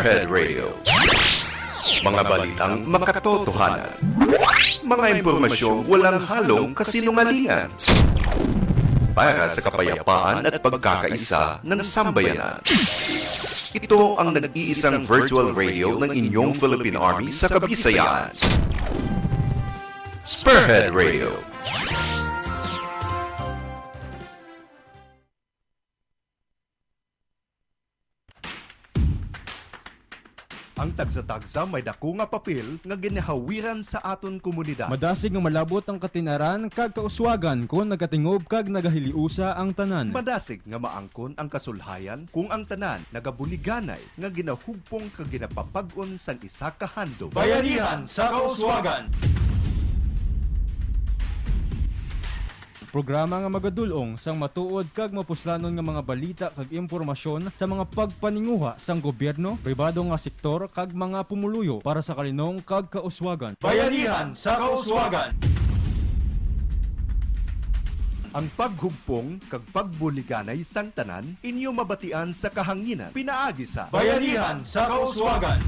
Spearhead Radio. Mga balitang makatotohanan. Mga impormasyong walang halong kasinungalingan. Para sa kapayapaan at pagkakaisa ng sambayanan. Ito ang nag-iisang virtual radio ng inyong Philippine Army sa Kabisayaan. Spearhead Radio. Ang tagsa-tagsa may dako nga papel nga ginahawiran sa aton komunidad. Madasig nga malabot ang katinaran kag kauswagan kung nagatingob kag nagahiliusa ang tanan. Madasig nga maangkon ang kasulhayan kung ang tanan nagabuliganay nga ginahugpong kag ginapapag-on sang isa ka handom. Bayanihan sa Kauswagan. Programa nga magadulong sang matuod kag mapuslanon nga mga balita kag impormasyon sa mga pagpaninguha sang gobyerno, pribado nga sektor kag mga pumuluyo para sa kalinong kag kauswagan. Bayanihan sa Kauswagan. Ang paghugpong kag pagbuliganay sang tanan inyo mabatian sa kahanginan pinaagi sa Bayanihan sa Kauswagan.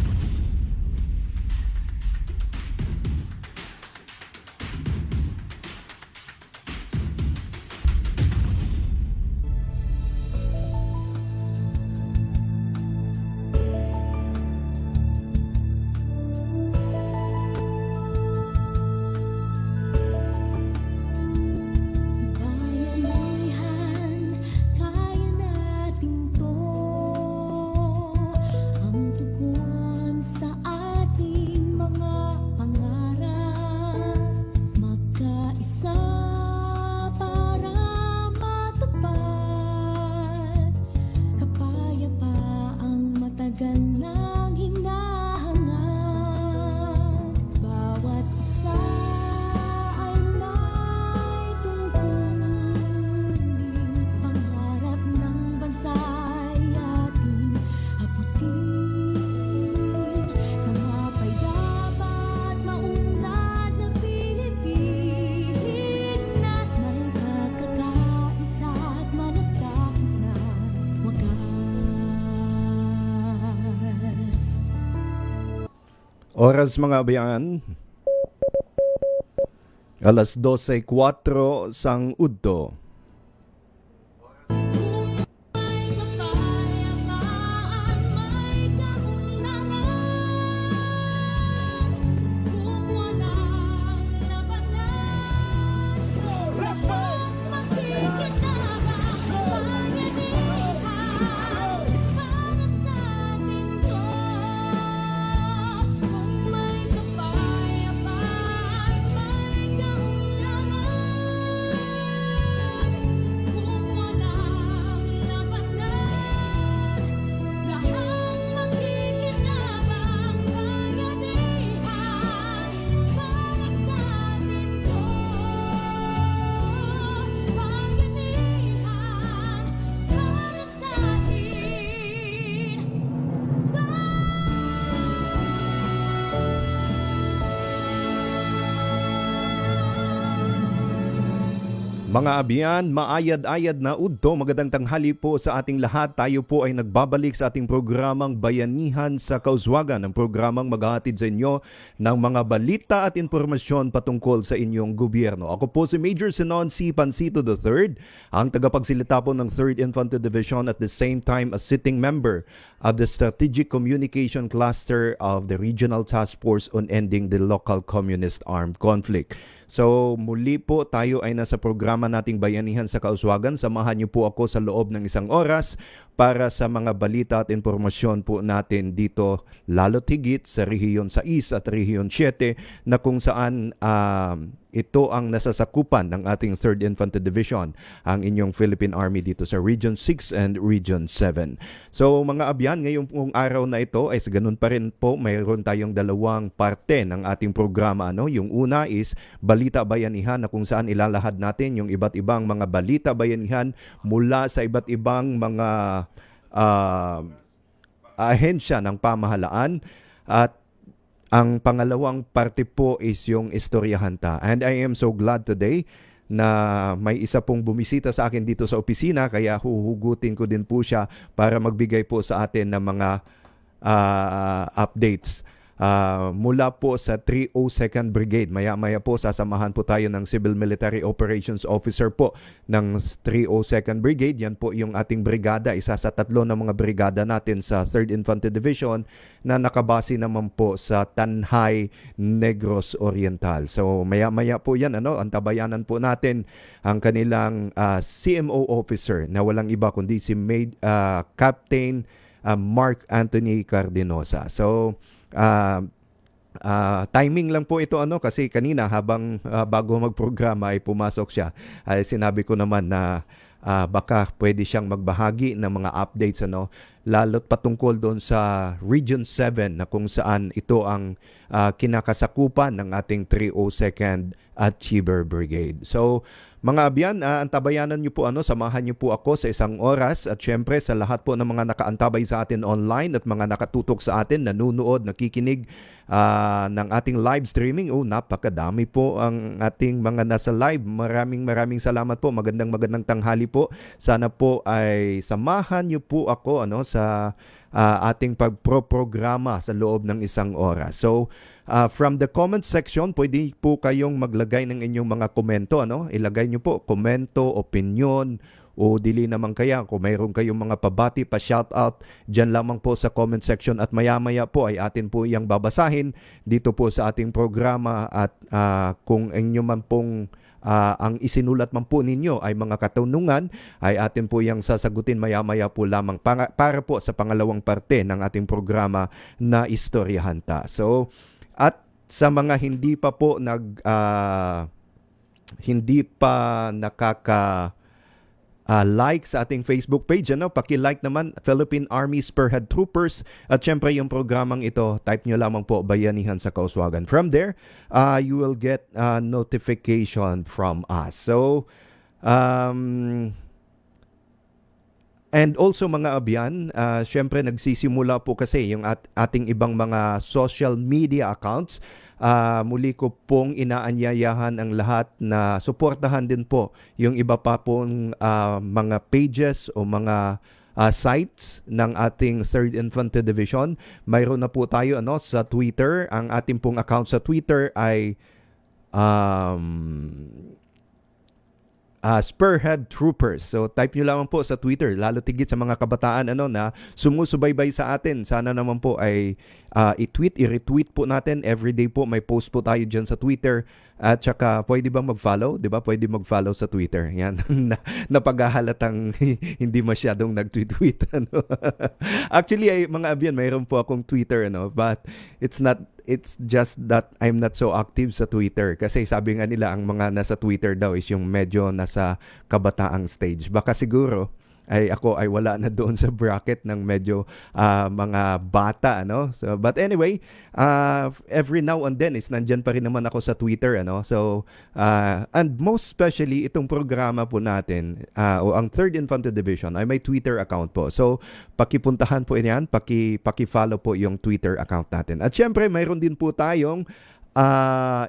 Oras mga bayan, alas 12:04 sang udto. Mga abiyan, maayad-ayad na udto, magandang tanghali po sa ating lahat. Tayo po ay nagbabalik sa ating programang Bayanihan sa Kauswagan, ang programang maghahatid sa inyo ng mga balita at impormasyon patungkol sa inyong gobyerno. Ako po si Major Cenon Pancito III, ang tagapagsilita po ng 3rd Infantry Division at the same time a sitting member of the Strategic Communication Cluster of the Regional Task Force on Ending the Local Communist Armed Conflict. So muli po tayo ay nasa programa nating Bayanihan sa Kauswagan. Samahan niyo po ako sa loob ng isang oras para sa mga balita at impormasyon po natin dito lalo't higit sa Rehiyon 6 at Rehiyon 7 na kung saan ito ang nasasakupan ng ating 3rd Infantry Division, ang inyong Philippine Army dito sa Region 6 and Region 7. So mga abyan, ngayong araw na ito ay sa ganun pa rin po, mayroon tayong dalawang parte ng ating programa. Yung una is Balita Bayanihan na kung saan ilalahad natin yung iba't ibang mga balita bayanihan mula sa iba't ibang mga ahensya ng pamahalaan. At ang pangalawang parte po is yung istoryahanta. And I am so glad today na may isa pong bumisita sa akin dito sa opisina, kaya huhugutin ko din po siya para magbigay po sa atin ng mga updates. Mula po sa 302nd Brigade. Maya-maya po sasamahan po tayo ng Civil Military Operations Officer po ng 302nd Brigade. Yan po yung ating brigada, isa sa tatlo ng mga brigada natin sa 3rd Infantry Division na nakabase naman po sa Tanhay, Negros Oriental. So maya-maya po yan, antabayanan po natin ang kanilang CMO officer na walang iba kundi si Captain Mark Anthony Cardinosa. So timing lang po ito kasi kanina habang bago magprograma ay pumasok siya. Sinabi ko naman na baka pwede siyang magbahagi ng mga updates lalo't patungkol doon sa Region 7 na kung saan ito ang kinakasakupan ng ating 302nd Achiever Brigade. So mga abyan, antabayanan niyo po samahan niyo po ako sa isang oras at syempre sa lahat po ng mga nakaantabay sa atin online at mga nakatutok sa atin, nanunood, nakikinig ng ating live streaming. Napakadami po ang ating mga nasa live. Maraming salamat po. Magandang tanghali po. Sana po ay samahan niyo po ako sa ating pagproprograma sa loob ng isang oras. So from the comment section, pwede po kayong maglagay ng inyong mga komento. Ilagay nyo po komento, opinion, o dili naman kaya kung mayroon kayong mga pabati, pa-shoutout, dyan lamang po sa comment section at maya-maya po ay atin po iyang babasahin dito po sa ating programa at kung inyo man pong ang isinulat man po ninyo ay mga katanungan ay atin po iyang sasagutin maya-maya po lamang para po sa pangalawang parte ng ating programa na Istoryahan Ta. So at sa mga hindi pa po like sa ating Facebook page, paki-like naman Philippine Army Spearhead Troopers at syempre yung programang ito, type nyo lamang po Bayanihan Sa Kauswagan. From there, you will get notification from us. So, and also mga abyan, syempre nagsisimula po kasi yung ating ibang mga social media accounts. Muli ko pong inaanyayahan ang lahat na suportahan din po yung iba pa pong mga pages o mga sites ng ating 3rd Infantry Division. Mayroon na po tayo sa Twitter. Ang ating pong account sa Twitter ay Spearhead Troopers. So type nyo lamang po sa Twitter, lalo tigit sa mga kabataan na sumusubaybay sa atin. Sana naman po ay i-retweet po natin. Everyday po may post po tayo dyan sa Twitter. At saka pwede bang mag-follow? Diba? Pwede mag-follow sa Twitter. Yan. Napaghahalatang hindi masyadong nag-tweet. Actually, mga abyan, mayroon po akong Twitter. But it's just that I'm not so active sa Twitter. Kasi sabi nga nila, ang mga nasa Twitter daw is yung medyo nasa kabataang stage. Baka siguro ako ay wala na doon sa bracket ng medyo mga bata. So, but anyway, every now and then is nandyan pa rin naman ako sa Twitter. So, and most especially itong programa po natin, o ang 3rd Infantry Division ay may Twitter account po. So, pakipuntahan po yan, paki-follow po yung Twitter account natin. At syempre, mayroon din po tayong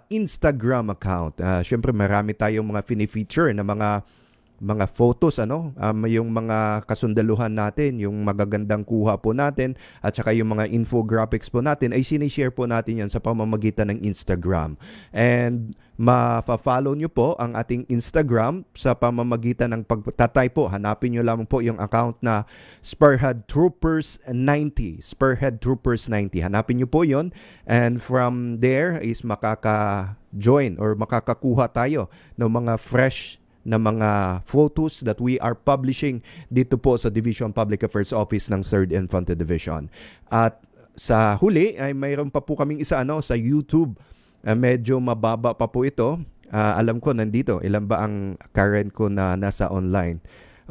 Instagram account. Syempre, marami tayong mga fini-feature na mga photos, yung mga kasundaluhan natin, yung magagandang kuha po natin, at saka yung mga infographics po natin, ay sinishare po natin yan sa pamamagitan ng Instagram. And ma-follow nyo po ang ating Instagram sa pamamagitan ng pagtatay po. Hanapin nyo lamang po yung account na Spearhead Troopers 90. Spearhead Troopers 90. Hanapin nyo po yon, and from there is makaka-join or makakakuha tayo ng mga fresh na mga photos that we are publishing dito po sa Division Public Affairs Office ng 3rd Infantry Division. At sa huli ay mayroon pa po kaming isa sa YouTube. Medyo mababa pa po ito. Alam ko nandito, ilan ba ang current ko na nasa online?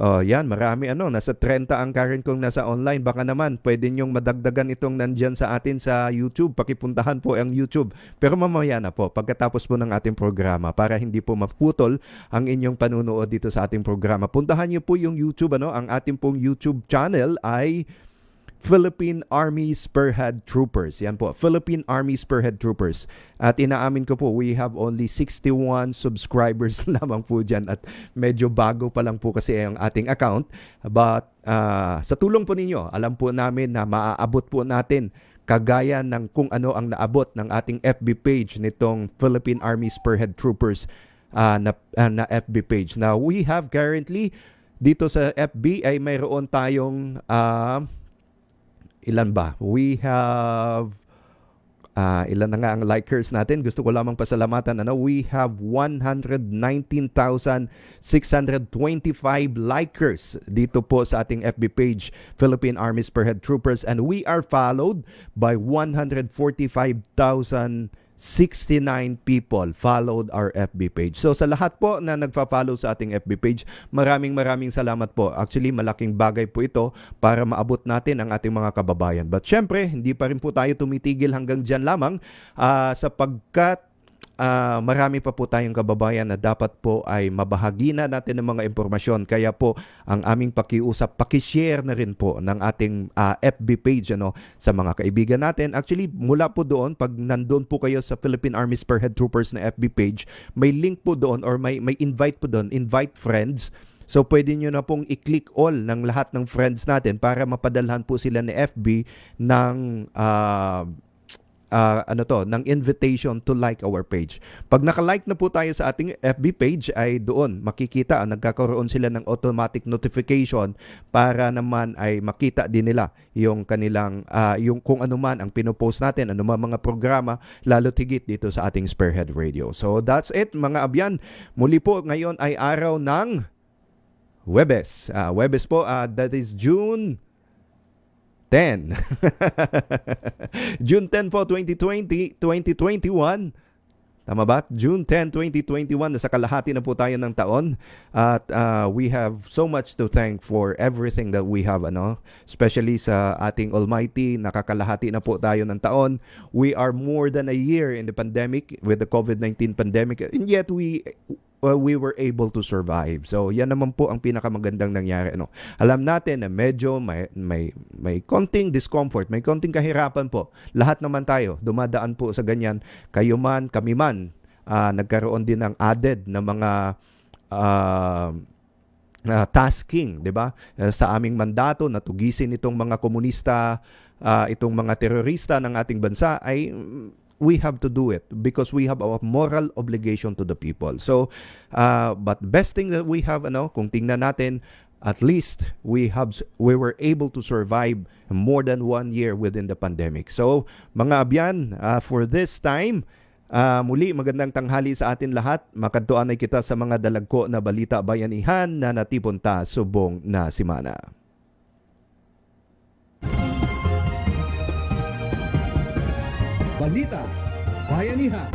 Yan, marami nasa 30 ang current kong nasa online. Baka naman, pwede nyong madagdagan itong nandyan sa atin sa YouTube. Pakipuntahan po ang YouTube. Pero mamaya na po, pagkatapos po ng ating programa, para hindi po maputol ang inyong panunood dito sa ating programa. Puntahan niyo po yung YouTube, ang ating pong YouTube channel ay Philippine Army Spearhead Troopers. Yan po, Philippine Army Spearhead Troopers. At inaamin ko po, we have only 61 subscribers lamang po dyan at medyo bago pa lang po kasi ang ating account. But sa tulong po ninyo, alam po namin na maaabot po natin kagaya ng kung ano ang naabot ng ating FB page nitong Philippine Army Spearhead Troopers na FB page. Now, we have currently dito sa FB ay mayroon tayong ilan ba? We have ilan na nga ang likers natin. Gusto ko lamang pasalamatan. We have 119,625 likers dito po sa ating FB page, Philippine Army Spearhead Troopers. And we are followed by 145,069 people followed our FB page. So sa lahat po na nagfa-follow sa ating FB page, maraming salamat po. Actually, malaking bagay po ito para maabot natin ang ating mga kababayan. But syempre, hindi pa rin po tayo tumitigil hanggang dyan lamang sapagkat marami pa po tayong kababayan na dapat po ay mabahagi na natin ng mga impormasyon. Kaya po ang aming pakiusap, pakishare na rin po ng ating FB page sa mga kaibigan natin. Actually, mula po doon, pag nandun po kayo sa Philippine Army Spearhead Troopers na FB page, may link po doon or may invite po doon, invite friends. So pwede nyo na pong i-click all ng lahat ng friends natin para mapadalhan po sila ni FB ng ng invitation to like our page. Pag naka-like na po tayo sa ating FB page ay doon makikita nagkakaroon sila ng automatic notification para naman ay makita din nila yung kanilang yung kung ano man ang pinopost natin, ano man mga programa, lalo tigit dito sa ating Spearhead Radio. So that's it mga abyan. Muli po ngayon ay araw ng Huwebes. Huwebes po, that is June 10. June 10 po, 2021. Tama ba? June 10, 2021. Nasa kalahati na po tayo ng taon. At we have so much to thank for everything that we have. Especially sa ating Almighty. Nakakalahati na po tayo ng taon. We are more than a year in the pandemic with the COVID-19 pandemic. And yet we were able to survive. So, yan naman po ang pinakamagandang nangyari. Alam natin na medyo may konting discomfort, may konting kahirapan po. Lahat naman tayo, dumadaan po sa ganyan. Kayo man, kami man, nagkaroon din ng added na mga tasking, di ba? Sa aming mandato, natugisin itong mga komunista, itong mga terorista ng ating bansa ay we have to do it because we have our moral obligation to the people. So, but best thing that we have, kung tingnan natin, at least we were able to survive more than 1 year within the pandemic. So, mga abyan, for this time, muli magandang tanghali sa atin lahat. Makadtuan ay kita sa mga dalagko na balita bayanihan na natipon ta subong na simana. Balita Bayanihan.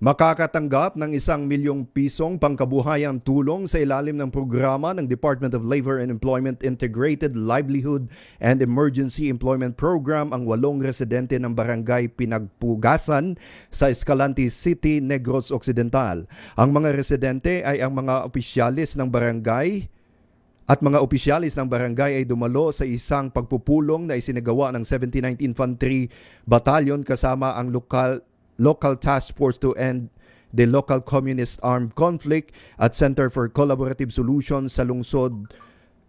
Makakatanggap ng 1 milyong pisong pangkabuhayang tulong sa ilalim ng programa ng Department of Labor and Employment Integrated Livelihood and Emergency Employment Program ang 8 residente ng barangay Pinagpugasan sa Escalante City, Negros Occidental. Ang mga residente ay ang mga opisyalis ng barangay at mga opisyalis ng barangay ay dumalo sa isang pagpupulong na isinagawa ng 79th Infantry Battalion kasama ang Local Task Force to End the Local Communist Armed Conflict at Center for Collaborative Solutions sa lungsod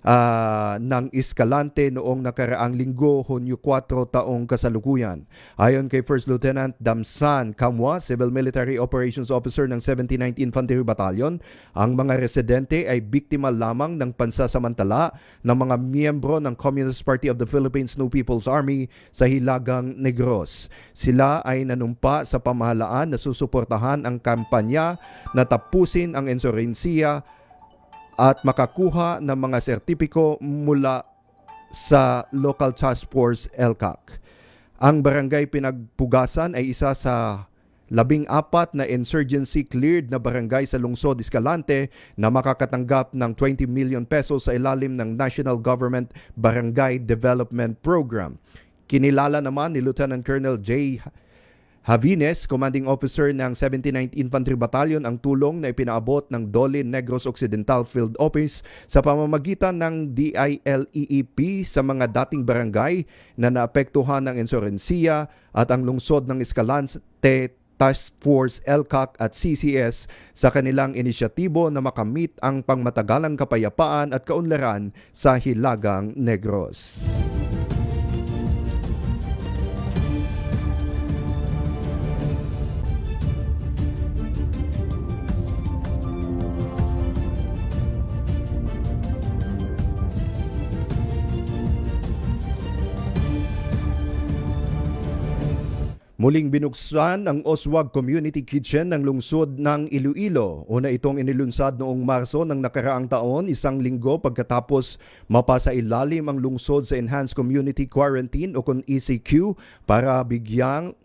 ng Escalante noong nakaraang linggo, Hunyo 4 taong kasalukuyan. Ayon kay First Lieutenant Damsan Kamwa, Civil Military Operations Officer ng 79th Infantry Battalion, ang mga residente ay biktima lamang ng pansasamantala ng mga miyembro ng Communist Party of the Philippines New People's Army sa Hilagang Negros. Sila ay nanumpa sa pamahalaan na susuportahan ang kampanya na tapusin ang insurensiya at makakuha ng mga sertipiko mula sa Local Task Force LCAC. Ang barangay Pinagpugasan ay isa sa 14 na insurgency-cleared na barangay sa lungsod Escalante na makakatanggap ng 20 million pesos sa ilalim ng National Government Barangay Development Program. Kinilala naman ni Lieutenant Colonel J. Havines, Commanding Officer ng 79th Infantry Battalion, ang tulong na ipinaabot ng Dole Negros Occidental Field Office sa pamamagitan ng DILEEP sa mga dating barangay na naapektuhan ng insurensiya at ang lungsod ng Escalante Task Force LCAC at CCS sa kanilang inisyatibo na makamit ang pangmatagalang kapayapaan at kaunlaran sa Hilagang Negros. Muling binuksan ang Oswag Community Kitchen ng lungsod ng Iloilo. Una itong inilunsad noong Marso ng nakaraang taon, isang linggo pagkatapos mapasa ilalim ang lungsod sa Enhanced Community Quarantine o kung ECQ para bigyang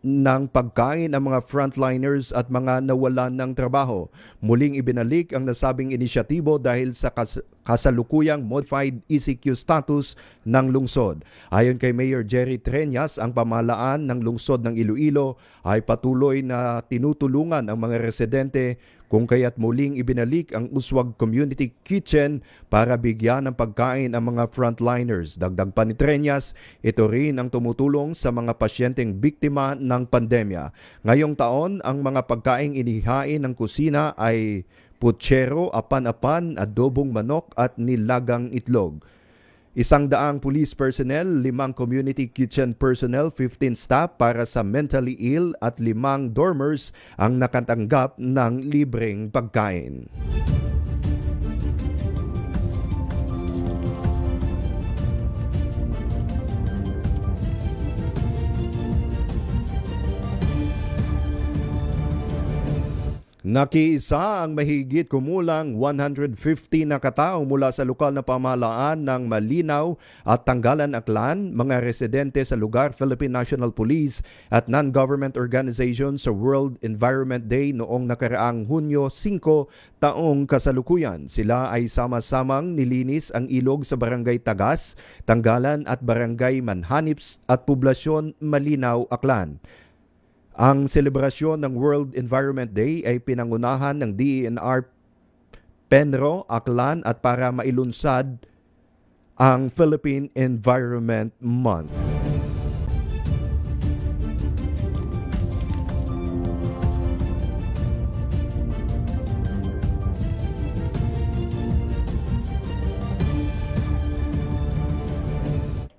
ng pagkain ang mga frontliners at mga nawalan ng trabaho. Muling ibinalik ang nasabing inisyatibo dahil sa kasalukuyang modified ECQ status ng lungsod. Ayon kay Mayor Jerry Treñas, ang pamahalaan ng lungsod ng Iloilo ay patuloy na tinutulungan ang mga residente kung kaya't muling ibinalik ang Uswag Community Kitchen para bigyan ng pagkain ang mga frontliners. Dagdag pa ni Treñas, ito rin ang tumutulong sa mga pasyenteng biktima ng pandemya. Ngayong taon, ang mga pagkaing inihain ng kusina ay putsero, apan-apan, adobong manok at nilagang itlog. 100 police personnel, 5 community kitchen personnel, 15 staff para sa mentally ill at 5 dormers ang nakatanggap ng libreng pagkain. Nakiisa ang mahigit kumulang 150 na katao mula sa lokal na pamahalaan ng Malinaw at Tanggalan Aklan, mga residente sa lugar, Philippine National Police at non-government organizations sa World Environment Day noong nakaraang Hunyo 5 taong kasalukuyan. Sila ay sama-samang nilinis ang ilog sa Barangay Tagas, Tanggalan at Barangay Manhanips at Poblasyon Malinaw, Aklan. Ang selebrasyon ng World Environment Day ay pinangunahan ng DENR Penro, Aklan at para mailunsad ang Philippine Environment Month.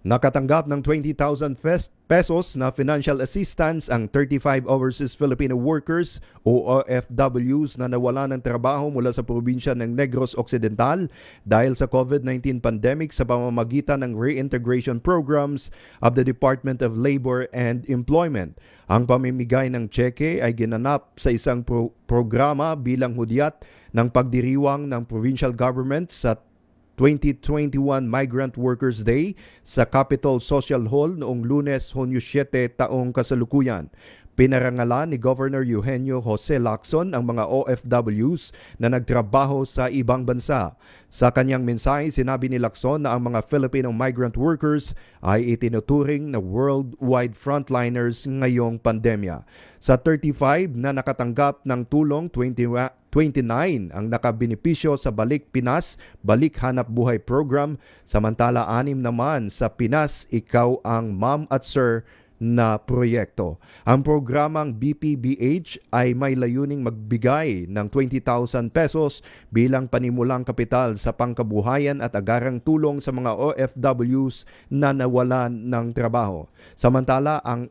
Nakatanggap ng 20,000 pesos na financial assistance ang 35 overseas Filipino workers o OFWs na nawalan ng trabaho mula sa probinsya ng Negros Occidental dahil sa COVID-19 pandemic sa pamamagitan ng reintegration programs of the Department of Labor and Employment. Ang pamimigay ng tseke ay ginanap sa isang programa bilang hudyat ng pagdiriwang ng provincial government sa 2021 Migrant Workers Day sa Capitol Social Hall noong Lunes, Hunyo 7 taong kasalukuyan. Pinarangalan ni Governor Eugenio Jose Lacson ang mga OFWs na nagtrabaho sa ibang bansa. Sa kanyang mensahe, sinabi ni Lacson na ang mga Filipino migrant workers ay itinuturing na worldwide frontliners ngayong pandemya. Sa 35 na nakatanggap ng tulong, 29 ang nakabenepisyo sa Balik Pinas, Balik Hanap Buhay program, samantala 6 naman sa Pinas, Ikaw ang Ma'am at Sir na proyekto. Ang programang BPBH ay may layuning magbigay ng 20,000 pesos bilang panimulang kapital sa pangkabuhayan at agarang tulong sa mga OFWs na nawalan ng trabaho. Samantala, ang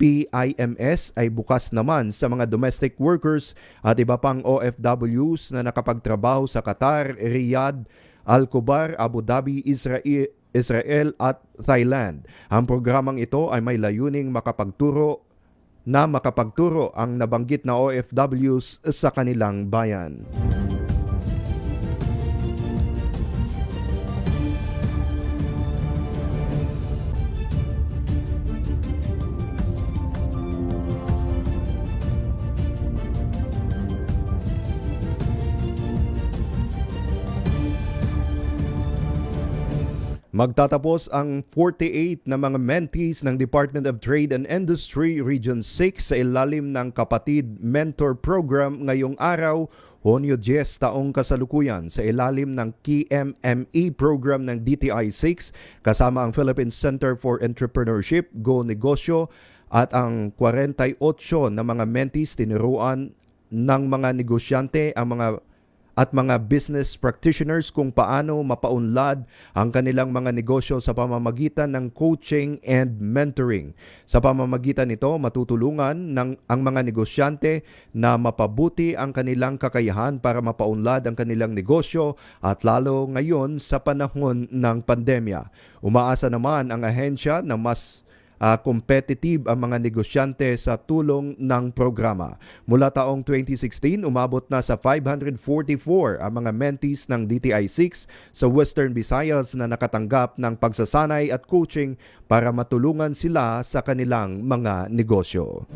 PIMS ay bukas naman sa mga domestic workers at iba pang OFWs na nakapagtrabaho sa Qatar, Riyadh, Al-Kubar, Abu Dhabi, Israel at Thailand. Ang programang ito ay may layuning makapagturo ang nabanggit na OFWs sa kanilang bayan. Magtatapos ang 48 na mga mentees ng Department of Trade and Industry Region 6 sa ilalim ng Kapatid Mentor Program ngayong araw, Hunyo 10 taong kasalukuyan sa ilalim ng KMME program ng DTI 6 kasama ang Philippine Center for Entrepreneurship, Go Negosyo at ang 48 na mga mentees tinuruan ng mga negosyante at mga business practitioners kung paano mapaunlad ang kanilang mga negosyo sa pamamagitan ng coaching and mentoring. Sa pamamagitan nito, matutulungan ang mga negosyante na mapabuti ang kanilang kakayahan para mapaunlad ang kanilang negosyo at lalo ngayon sa panahon ng pandemya. Umaasa naman ang ahensya na mas competitive ang mga negosyante sa tulong ng programa. Mula taong 2016, umabot na sa 544 ang mga mentees ng DTI 6 sa Western Visayas na nakatanggap ng pagsasanay at coaching para matulungan sila sa kanilang mga negosyo.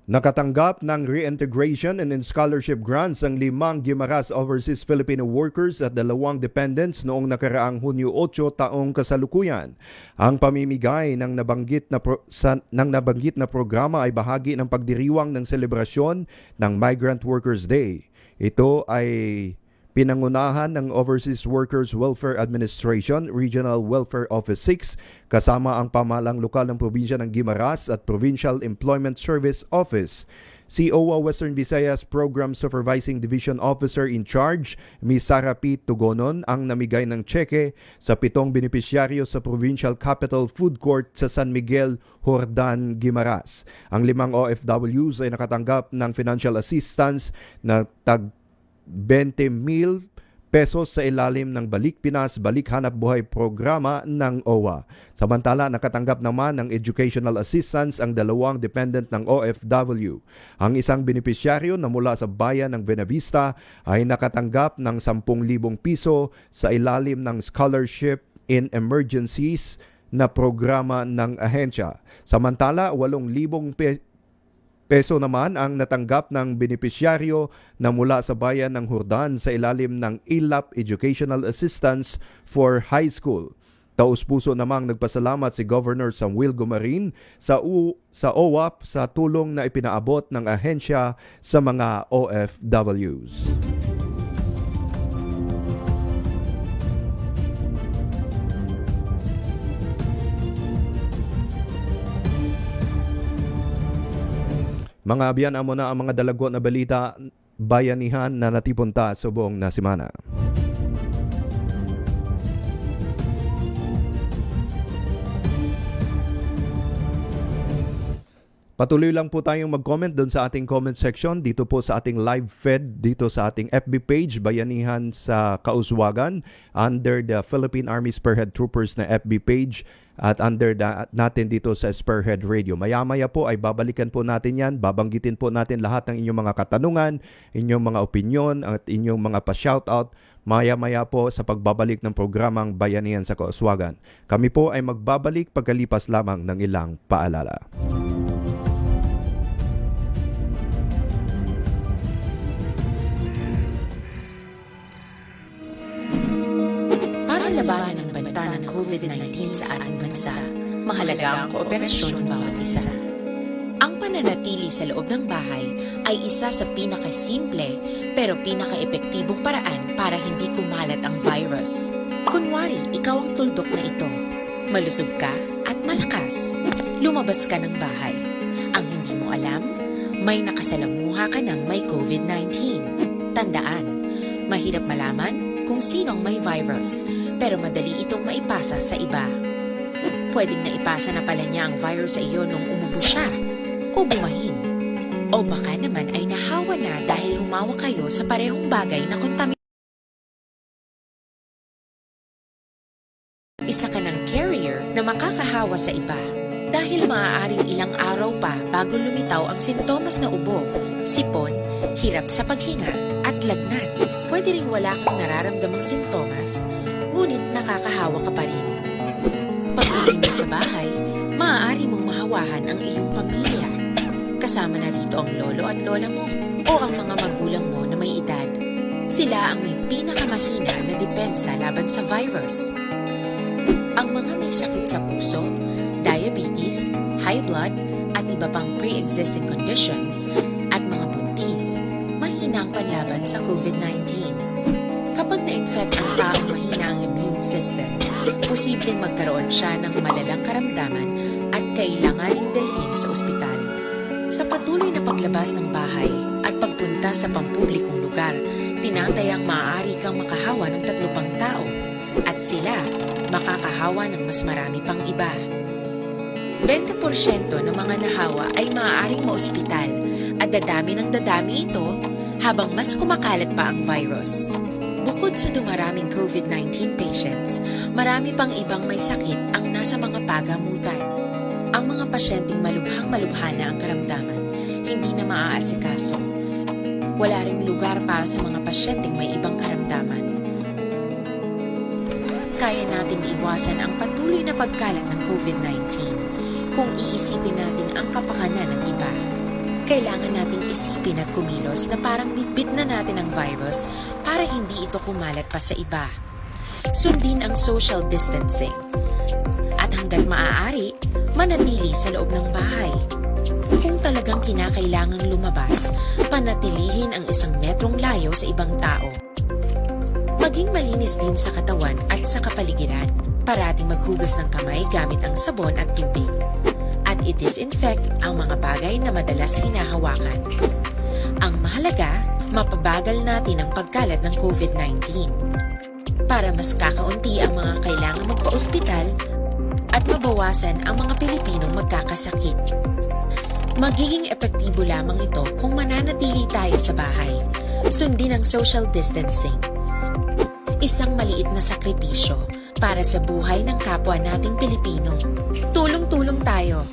Nakatanggap ng reintegration and scholarship grants ang 5 Guimaras Overseas Filipino workers at 2 dependents noong nakaraang Hunyo 8 taong kasalukuyan. Ang pamimigay ng nabanggit na programa ay bahagi ng pagdiriwang ng selebrasyon ng Migrant Workers Day. Ito ay pinangunahan ng Overseas Workers Welfare Administration, Regional Welfare Office 6, kasama ang pamahalang lokal ng probinsya ng Guimaras at Provincial Employment Service Office. Si OWA Western Visayas Program Supervising Division Officer in Charge, Ms. Sara P. Tugonon, ang namigay ng tseke sa 7 benepisyaryo sa Provincial Capital Food Court sa San Miguel, Jordan, Guimaras. Ang 5 OFWs ay nakatanggap ng financial assistance na tag 20,000 pesos sa ilalim ng Balik Pinas, Balik Hanap Buhay programa ng OWA. Samantala, nakatanggap naman ng educational assistance ang 2 dependent ng OFW. Ang isang benepisyaryo na mula sa bayan ng Buenavista ay nakatanggap ng 10,000 piso sa ilalim ng Scholarship in Emergencies na programa ng ahensya. Samantala, 8,000 peso naman ang natanggap ng benepisyaryo na mula sa bayan ng Jordan sa ilalim ng ILAP Educational Assistance for High School. Taus-puso namang nagpasalamat si Governor Samuel Gomarin sa OWAP sa tulong na ipinaabot ng ahensya sa mga OFWs. Mga abiyan, amo na ang mga dalagot na balita bayanihan na natipunta sa buong nasimana. Patuloy lang po tayong mag-comment doon sa ating comment section dito po sa ating live feed dito sa ating FB page Bayanihan sa Kauswagan under the Philippine Army Spearhead Troopers na FB page at under natin dito sa Spearhead Radio. Maya-maya po ay babalikan po natin yan, babanggitin po natin lahat ng inyong mga katanungan, inyong mga opinion at inyong mga pa-shoutout maya-maya po sa pagbabalik ng programang Bayanihan sa Kauswagan. Kami po ay magbabalik pagkalipas lamang ng ilang paalala. Labanan ang banta ng COVID-19 sa ating bansa, mahalaga ang kooperasyon ng bawat isa. Ang pananatili sa loob ng bahay ay isa sa pinakasimple pero pinaka-epektibong paraan para hindi kumalat ang virus. Kunwari, ikaw ang tuldok na ito. Malusog ka at malakas. Lumabas ka ng bahay. Ang hindi mo alam, may nakasalamuha ka ng may COVID-19. Tandaan, mahirap malaman kung sinong may virus, pero madali itong maipasa sa iba. Pwedeng naipasa na pala niya ang virus sa iyo nung umubo siya, o bumahin. O baka naman ay nahawa na dahil humawa kayo sa parehong bagay na kontaminasyon. Isa ka ng carrier na makakahawa sa iba. Dahil maaaring ilang araw pa bago lumitaw ang sintomas na ubo, sipon, hirap sa paghinga, at lagnat. Pwede ring wala kang nararamdamang sintomas, ngunit nakakahawa ka pa rin. Pag uwi mo sa bahay, maaari mong mahawahan ang iyong pamilya. Kasama na rito ang lolo at lola mo o ang mga magulang mo na may edad. Sila ang may pinakamahina na depensa laban sa virus. Ang mga may sakit sa puso, diabetes, high blood, at iba pang pre-existing conditions, at mga buntis, mahina ang panlaban sa COVID-19. Kapag na-infect ang taong mahina ang immune system, posibleng magkaroon siya ng malalang karamdaman at kailanganing dalhin sa ospital. Sa patuloy na paglabas ng bahay at pagpunta sa pampublikong lugar, tinatayang maaari kang makahawa ng 3 pang tao at sila makakahawa ng mas marami pang iba. 20% ng mga nahawa ay maaaring maospital at dadami ng dadami ito habang mas kumakalat pa ang virus. Bukod sa dumaraming COVID-19 patients, marami pang ibang may sakit ang nasa mga pagamutan. Ang mga pasyenteng malubhang-malubha na ang karamdaman, hindi na maaasikaso. Wala ring lugar para sa mga pasyenteng may ibang karamdaman. Kaya nating iwasan ang patuloy na pagkalat ng COVID-19 kung iisipin natin ang kapakanan ng iba. Kailangan nating isipin at kumilos na parang bitbit na natin ang virus para hindi ito kumalat pa sa iba. Sundin ang social distancing. At hanggat maaari, manatili sa loob ng bahay. Kung talagang kinakailangang lumabas, panatilihin ang 1 metrong layo sa ibang tao. Maging malinis din sa katawan at sa kapaligiran. Parating maghugas ng kamay gamit ang sabon at tubig. At i-disinfect ang mga bagay na madalas hinahawakan. Ang mahalaga, mapabagal natin ang pagkalat ng COVID-19. Para mas kakaunti ang mga kailangang magpa-ospital at mabawasan ang mga Pilipinong magkakasakit. Magiging epektibo lamang ito kung mananatili tayo sa bahay. Sundin ang social distancing. Isang maliit na sakripisyo para sa buhay ng kapwa nating Pilipino. Tulong-tulong tayo.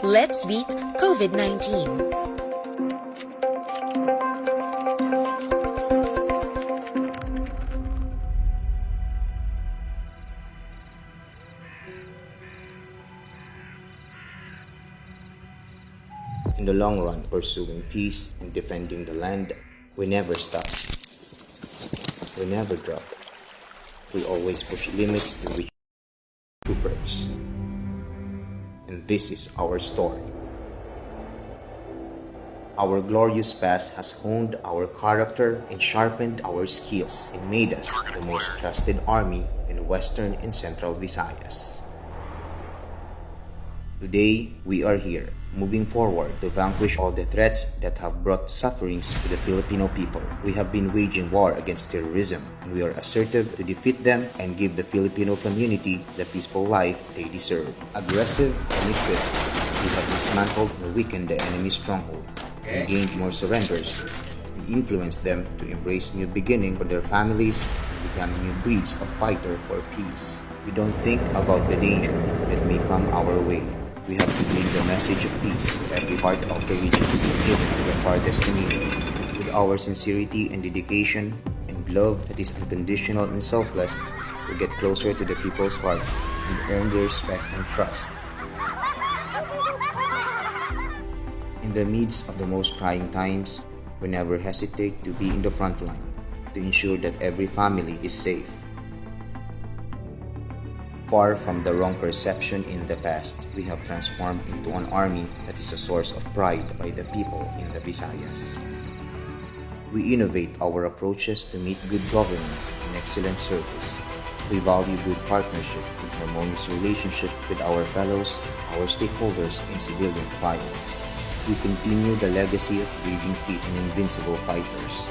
Let's beat COVID-19. In the long run, pursuing peace and defending the land, we never stop. We never drop. We always push limits to reach troopers. And this is our story. Our glorious past has honed our character and sharpened our skills and made us the most trusted army in Western and Central Visayas. Today, we are here, moving forward to vanquish all the threats that have brought sufferings to the Filipino people. We have been waging war against terrorism, and we are assertive to defeat them and give the Filipino community the peaceful life they deserve. Aggressive and equipped, we have dismantled and weakened the enemy's stronghold, and gained more surrenders, and influenced them to embrace new beginning for their families and become new breeds of fighter for peace. We don't think about the danger that may come our way. We have to bring the message of peace to every part of the regions, even to the farthest community. With our sincerity and dedication and love that is unconditional and selfless, we get closer to the people's heart and earn their respect and trust. In the midst of the most trying times, we never hesitate to be in the front line to ensure that every family is safe. Far from the wrong perception in the past, we have transformed into an army that is a source of pride by the people in the Visayas. We innovate our approaches to meet good governance and excellent service. We value good partnership and harmonious relationship with our fellows, our stakeholders, and civilian clients. We continue the legacy of breeding fit and invincible fighters.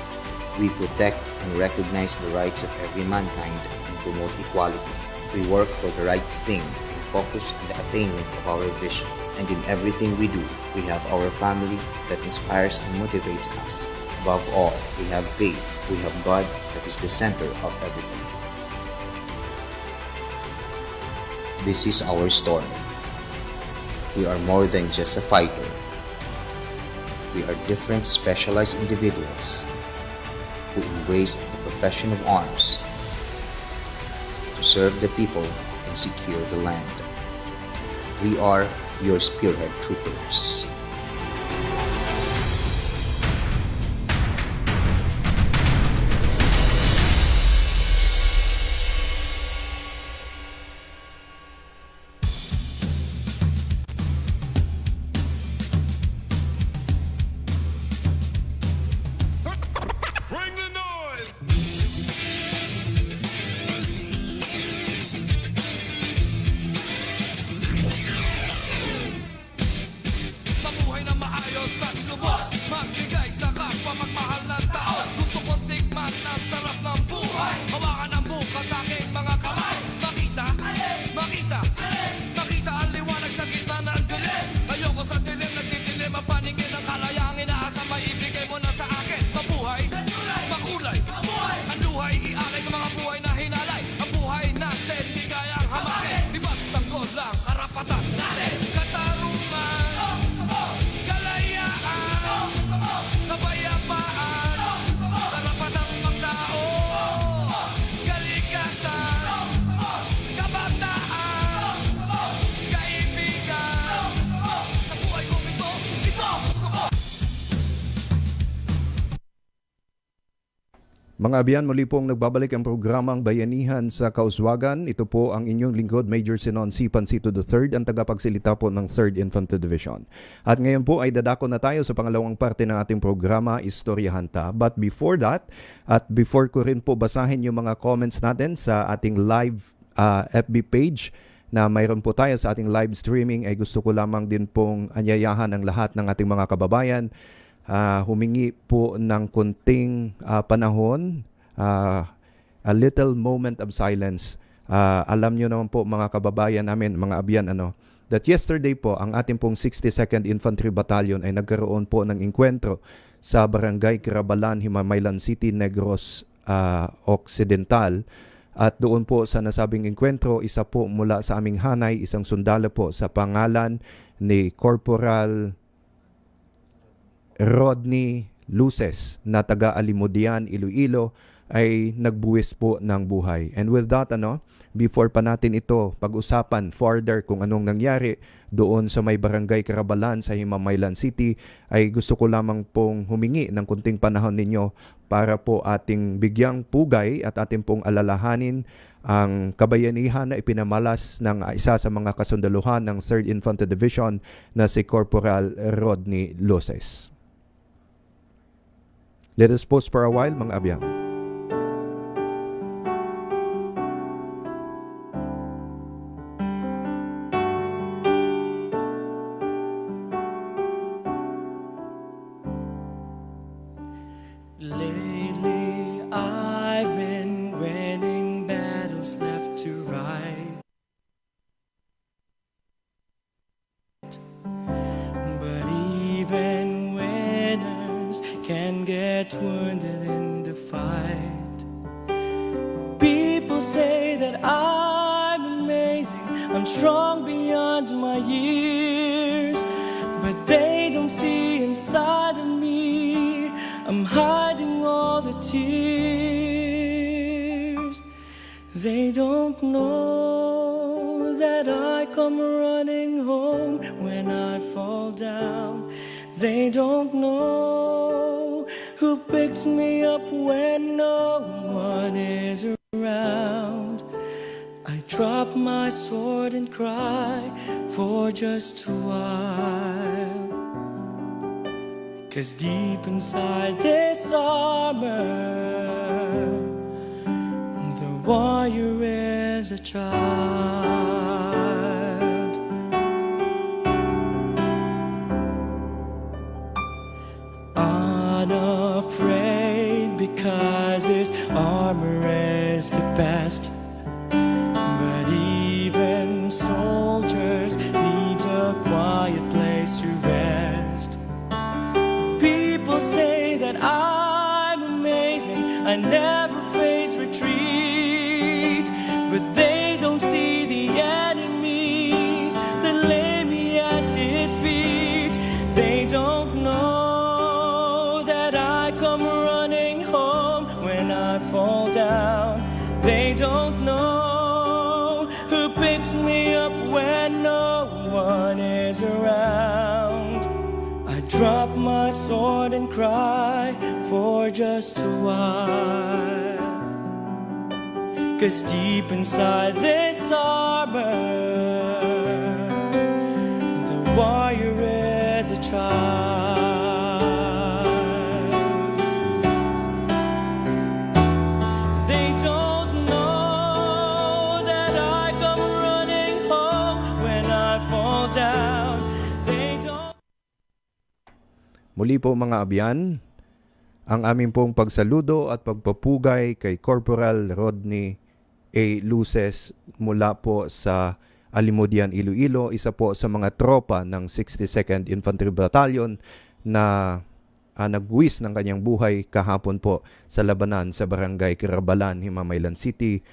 We protect and recognize the rights of every mankind and promote equality. We work for the right thing and focus on the attainment of our vision. And in everything we do, we have our family that inspires and motivates us. Above all, we have faith. We have God that is the center of everything. This is our story. We are more than just a fighter. We are different specialized individuals who embrace the profession of arms to serve the people and secure the land. We are your spearhead troopers. Mga abiyan, muli pong nagbabalik ang programang Bayanihan sa Kauswagan. Ito po ang inyong lingkod, Major Cenon Pancito III, ang tagapagsilita po ng 3rd Infantry Division. At ngayon po ay dadako na tayo sa pangalawang parte ng ating programa, Istoryahan Ta. But before that, at before ko rin po basahin yung mga comments natin sa ating live FB page na mayroon po tayo sa ating live streaming, ay gusto ko lamang din pong anyayahan ang lahat ng ating mga kababayan humingi po ng kunting panahon, a little moment of silence. Alam nyo naman po mga kababayan namin, mga abyan, that yesterday po ang ating pong 62nd Infantry Battalion ay nagkaroon po ng engkwentro sa Barangay Kirabalan, Himamaylan City, Negros Occidental. At doon po sa nasabing engkwentro, isa po mula sa aming hanay, isang sundalo po sa pangalan ni Corporal Rodney Luces na taga Alimudian, Iloilo, ay nagbuwis po ng buhay. And with that, before pa natin ito pag-usapan further kung anong nangyari doon sa may Barangay Karabalan sa Himamaylan City, ay gusto ko lamang pong humingi ng kunting panahon ninyo para po ating bigyang pugay at ating pong alalahanin ang kabayanihan na ipinamalas ng isa sa mga kasundaluhan ng 3rd Infantry Division na si Corporal Rodney Luces. Let us pause for a while, mga abiyang. Lately, I've been winning battles left to right. But even winners can get wounded in the fight. People say that I'm amazing, I'm strong beyond my years, but they don't see inside of me, I'm hiding all the tears. They don't know that I come running home when I fall down. They don't know who picks me up when no one is around. I drop my sword and cry for just a while. 'Cause deep inside this armor, the warrior is a child. Unafraid because his armor is the best. But even soldiers need a quiet place to rest. People say that I'm amazing, I never face retreat, but they don't see the enemies that lay me at his feet. They don't know that I come running home when I fall down. They don't know who picks me up when no one is around. I drop my sword and cry for just a while. 'Cause deep inside this armor, the warrior is a child. They don't know that I come running home when I fall down. They don't. Muli po mga abyan, ang aming pong pagsaludo at pagpapugay kay Corporal Rodney A. Luces mula po sa Alimudian, Iloilo, isa po sa mga tropa ng 62nd Infantry Battalion na nagbuwis ng kanyang buhay kahapon po sa labanan sa Barangay Kirabalan, Himamaylan City,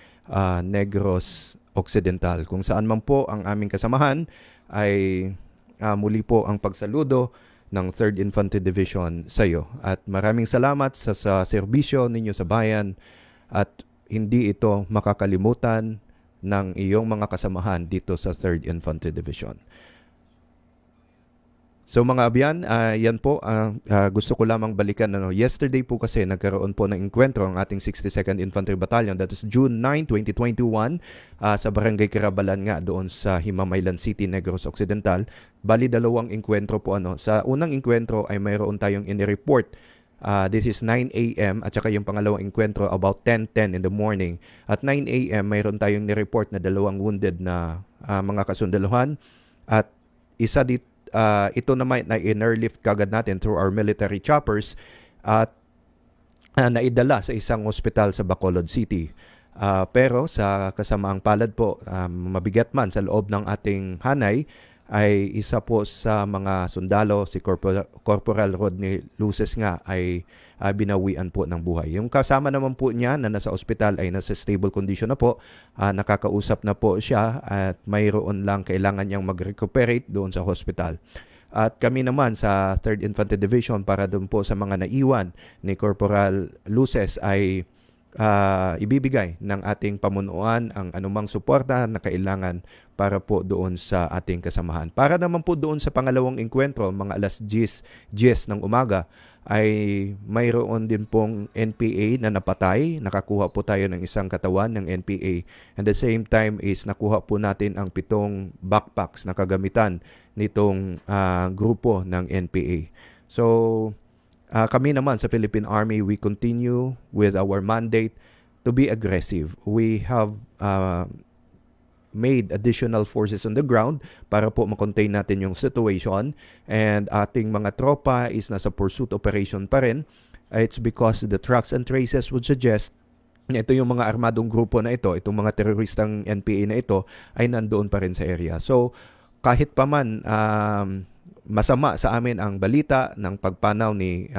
Negros Occidental. Kung saan man po ang aming kasamahan ay muli po ang pagsaludo ng 3rd Infantry Division sa iyo. At maraming salamat sa serbisyo ninyo sa bayan at hindi ito makakalimutan ng iyong mga kasamahan dito sa 3rd Infantry Division. So mga abyan, yan po, gusto ko lamang balikan. Yesterday po kasi nagkaroon po ng enkwentro ang ating 62nd Infantry Battalion. That is June 9, 2021 sa Barangay Kirabalan nga doon sa Himamaylan City, Negros Occidental. Bali dalawang enkwentro po. Sa unang enkwentro ay mayroon tayong inireport. This is 9 a.m. at saka yung pangalawang enkwentro about 10:10 in the morning. At 9 a.m. mayroon tayong nireport na dalawang wounded na mga kasundaluhan. At isa dito, ito naman na in-airlift kagad natin through our military choppers at naidala sa isang ospital sa Bacolod City. Pero sa kasamaang palad po, mabigat man sa loob ng ating hanay, ay isa po sa mga sundalo, si Corporal Rodney Luces nga, ay binawian po ng buhay. Yung kasama naman po niya na nasa ospital ay nasa stable condition na po, nakakausap na po siya at mayroon lang kailangan niyang mag-recuperate doon sa hospital. At kami naman sa 3rd Infantry Division para doon po sa mga naiwan ni Corporal Luces ay ibibigay ng ating pamunuan ang anumang suporta na kailangan para po doon sa ating kasamahan. Para naman po doon sa pangalawang enkwentro, mga alas 10 ng umaga, ay mayroon din pong NPA na napatay. Nakakuha po tayo ng isang katawan ng NPA. And the same time is nakuha po natin ang 7 backpacks na kagamitan nitong grupo ng NPA. So, kami naman sa Philippine Army, we continue with our mandate to be aggressive. We have made additional forces on the ground para po makontain natin yung situation, and ating mga tropa is nasa pursuit operation pa rin. It's because the tracks and traces would suggest na ito yung mga armadong grupo na ito, itong mga teroristang NPA na ito ay nandoon pa rin sa area. So kahit pa man masama sa amin ang balita ng pagpanaw ni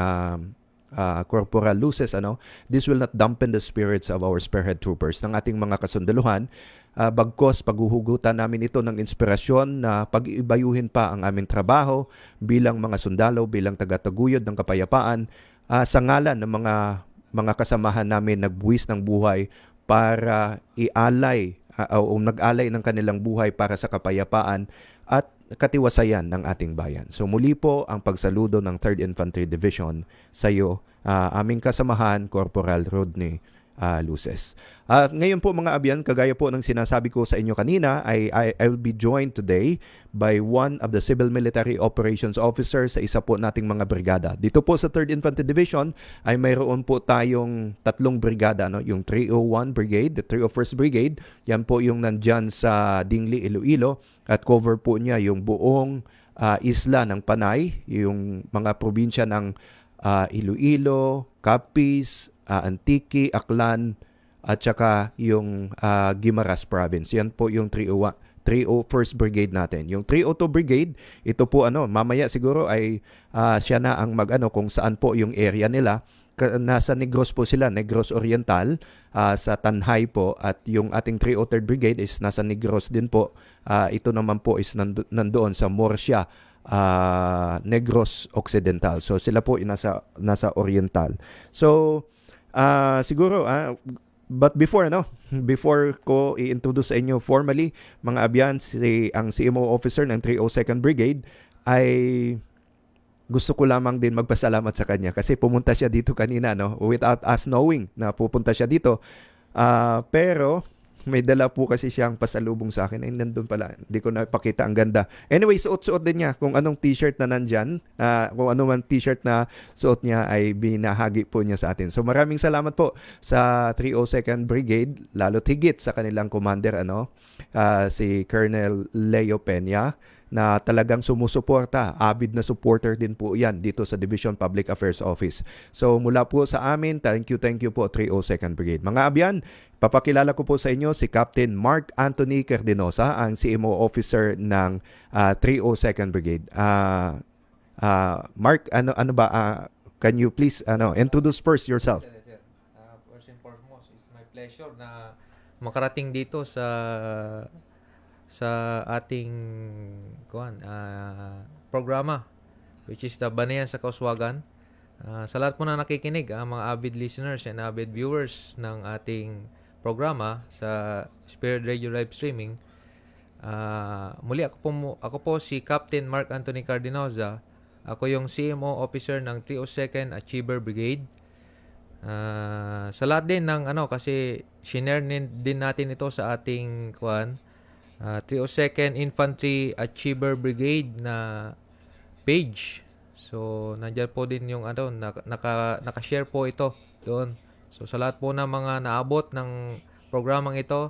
Corporal Luces, this will not dampen the spirits of our spearhead troopers, ng ating mga kasundaluhan. Bagkos paghuhugutan namin ito ng inspirasyon na pag-ibayuhin pa ang aming trabaho bilang mga sundalo, bilang tagataguyod ng kapayapaan, sa ngalan ng mga kasamahan namin nagbuwis ng buhay para ialay o nag-alay ng kanilang buhay para sa kapayapaan at katiwasayan ng ating bayan. So muli po ang pagsaludo ng 3rd Infantry Division sa iyo, aming kasamahan, Corporal Rodney luces. Ngayon po mga abyan, kagaya po ng sinasabi ko sa inyo kanina, I will be joined today by one of the Civil Military Operations Officer sa isa po nating mga brigada. Dito po sa 3rd Infantry Division ay mayroon po tayong 3 brigada, no? Yung 301 Brigade, the 301st Brigade, yan po yung nandyan sa Dingli, Iloilo, at cover po niya yung buong isla ng Panay, yung mga probinsya ng Iloilo, Capiz, Antique, Aklan, at saka yung Guimaras Province. Yan po yung 301st Brigade natin. Yung 302 Brigade, ito po mamaya siguro ay siya na ang kung saan po yung area nila. Nasa Negros po sila, Negros Oriental, sa Tanhay po, at yung ating 303rd Brigade is nasa Negros din po. Ito naman po is nandoon sa Murcia, Negros Occidental. So sila po nasa Oriental. So siguro but before ko i-introduce sa inyo formally mga abyan, ang CMO officer ng 302nd Brigade, ay gusto ko lamang din magpasalamat sa kanya kasi pumunta siya dito kanina, without us knowing na pupunta siya dito. Pero may dala po kasi siyang pasalubong sa akin. Ay, nandun pala. Hindi ko napakita. Ang ganda. Anyway, suot-suot din niya kung anong t-shirt na nandyan. Kung ano man t-shirt na suot niya ay binahagi po niya sa atin. So maraming salamat po sa 302nd Brigade, lalo't higit sa kanilang commander, si Colonel Leo Peña, na talagang sumusuporta. Avid na supporter din po yan dito sa Division Public Affairs Office. So mula po sa amin, thank you po 302nd Brigade. Mga abyan, papakilala ko po sa inyo si Captain Mark Anthony Cardinosa, ang CMO officer ng 302nd Brigade. Mark, ano ba, can you please introduce first yourself? Sir. First and foremost, it's my pleasure na makarating dito sa ating programa, which is the Bayanihan Sa Kauswagan. Sa lahat po na nakikinig, mga avid listeners and avid viewers ng ating programa sa Spirit Radio Live Streaming, muli ako po si Captain Mark Anthony Cardinosa. Ako yung CMO officer ng 302nd Achiever Brigade. Sa lahat din ng kasi shinare din natin ito sa ating 302nd Infantry Achiever Brigade na page. So nandiyan po din yung naka-share po ito doon. So sa lahat po ng mga naabot ng programang ito,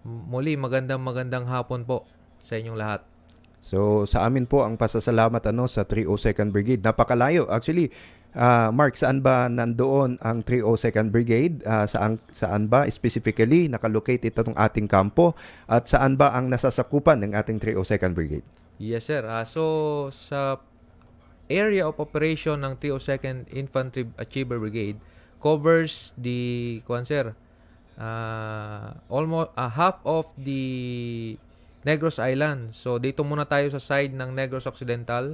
muli magandang hapon po sa inyong lahat. So sa amin po ang pasasalamat sa 302nd Brigade. Napakalayo. Actually, Mark, saan ba nandoon ang 302nd Brigade? Saan ba specifically nakalocate itong ating kampo? At saan ba ang nasasakupan ng ating 302nd Brigade? Yes, sir. So sa area of operation ng 302nd Infantry Achiever Brigade covers the almost half of the Negros Island. So dito muna tayo sa side ng Negros Occidental.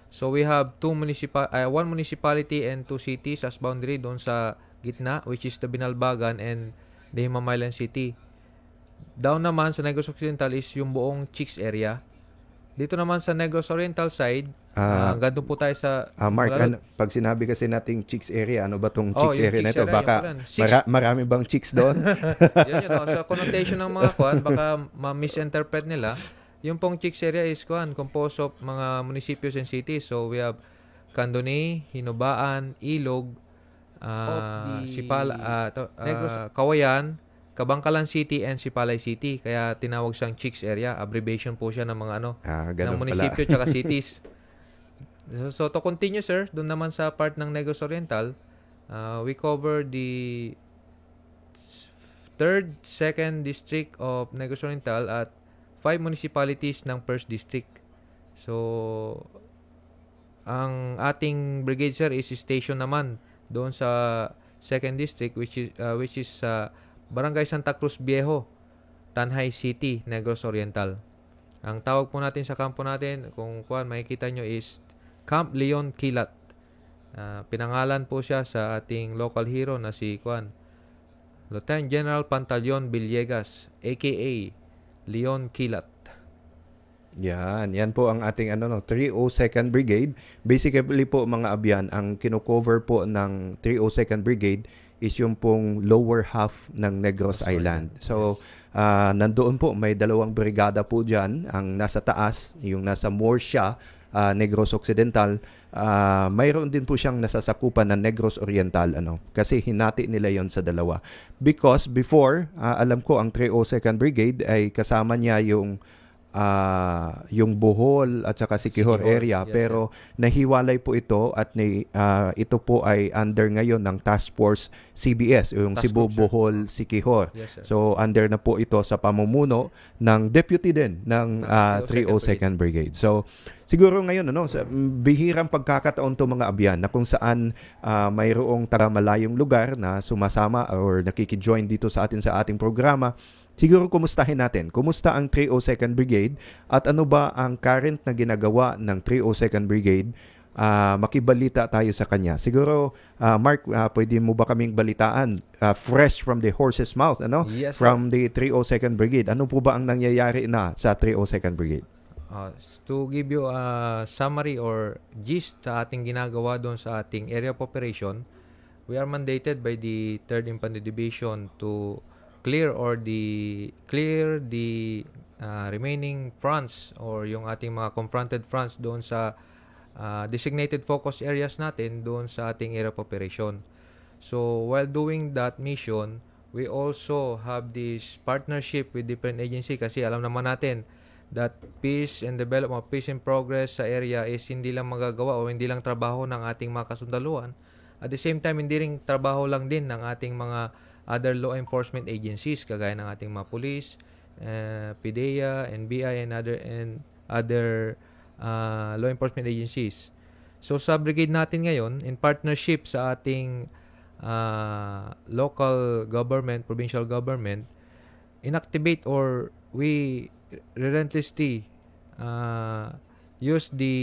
So we have one municipality and 2 cities as boundary doon sa gitna, which is the Binalbagan and the Himamaylan City. Down naman sa Negros Occidental is yung buong Chicks area. Dito naman sa Negros Oriental side, gandun po tayo sa... Mark, pag sinabi kasi nating Chicks area, ano ba tong Chicks area na ito? Area, baka marami bang chicks doon? Yun. Sa connotation ng mga baka ma-misinterpret nila. Yung pong Chicks area is composed of mga municipalities and cities. So we have Candoni, Hinubaan, Ilog, Kawayan, Kabangkalan City and Sipalay City. Kaya tinawag siyang Chicks area. Abbreviation po siya ng mga ng munisipyo at cities. So to continue, sir, doon naman sa part ng Negros Oriental, we cover the 3rd, 2nd district of Negros Oriental at 5 municipalities ng 1st district. So ang ating brigade, sir, is station naman doon sa 2nd district, which is Barangay Santa Cruz Viejo, Tanhay City, Negros Oriental. Ang tawag po natin sa kampo natin, kung makikita nyo, is Camp Leon Kilat. Pinangalan po siya sa ating local hero na si Lieutenant General Pantaleon Villegas, aka Leon Kilat. Yan po ang ating 302nd Brigade. Basically po mga abyan, ang kino-cover po ng 302nd Brigade is yung pong lower half ng Negros Island. So, nandoon po, may 2 brigada po dyan, ang nasa taas, yung nasa Morsia, Negros Occidental, mayroon din po siyang nasasakupan na Negros Oriental, kasi hinati nila yon sa 2. Because before, alam ko ang 302nd Brigade ay kasama niya yung Bohol at saka Siquijor area, yes, pero nahiwalay po ito at ito po ay under ngayon ng Task Force CBS, yung Task Cebu, Group, sir. Bohol, Siquijor. Yes, sir. So under na po ito sa pamumuno ng deputy din ng 302nd Brigade. So siguro ngayon sa bihirang pagkakataon to mga abyan na kung saan mayroong taga malayong lugar na sumasama or nakiki-join dito sa ating programa. Siguro kumustahin natin. Kumusta ang 302nd Brigade at ano ba ang current na ginagawa ng 302nd Brigade? Makibalita tayo sa kanya. Siguro, Mark, pwede mo ba kaming balitaan fresh from the horse's mouth, Yes, sir. from the 302nd Brigade? Ano po ba ang nangyayari na sa 302nd Brigade? To give you a summary or gist sa ating ginagawa doon sa ating area of operation, we are mandated by the 3rd Infantry Division to clear the remaining fronts or yung ating mga confronted fronts doon sa designated focus areas natin doon sa ating area of operation. So while doing that mission, we also have this partnership with different agency kasi alam naman natin that peace and development, peace and progress sa area is hindi lang magagawa o hindi lang trabaho ng ating mga kasundaluhan. At the same time, hindi rin trabaho lang din ng ating mga other law enforcement agencies kagaya ng ating mga police, PDEA, NBI, and other law enforcement agencies. So sa brigade natin ngayon, in partnership sa ating local government, provincial government, inactivate or we relentlessly use the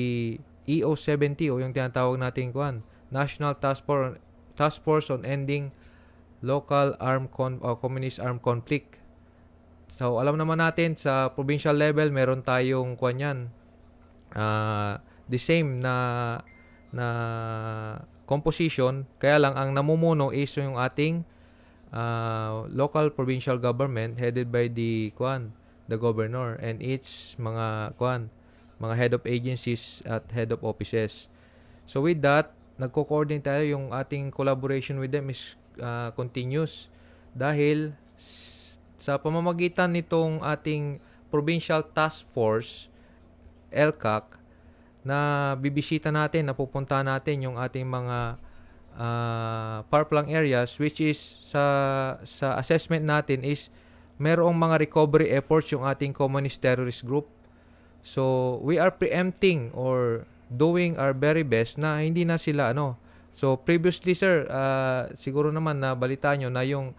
EO70 o yung tinatawag nating National Task Force on Ending Local Communist Armed Conflict. So alam naman natin sa provincial level meron tayong the same na composition, kaya lang ang namumuno is yung ating local provincial government headed by the governor and its mga head of agencies at head of offices. So with that, nagko-coordinate tayo, yung ating collaboration with them is continuous dahil sa pamamagitan nitong ating provincial task force LCAC na bibisita natin, napupunta natin yung ating mga far-flung areas, which is sa assessment natin is merong mga recovery efforts yung ating communist terrorist group. So we are preempting or doing our very best na hindi na sila So previously, sir, siguro naman na balita nyo na yung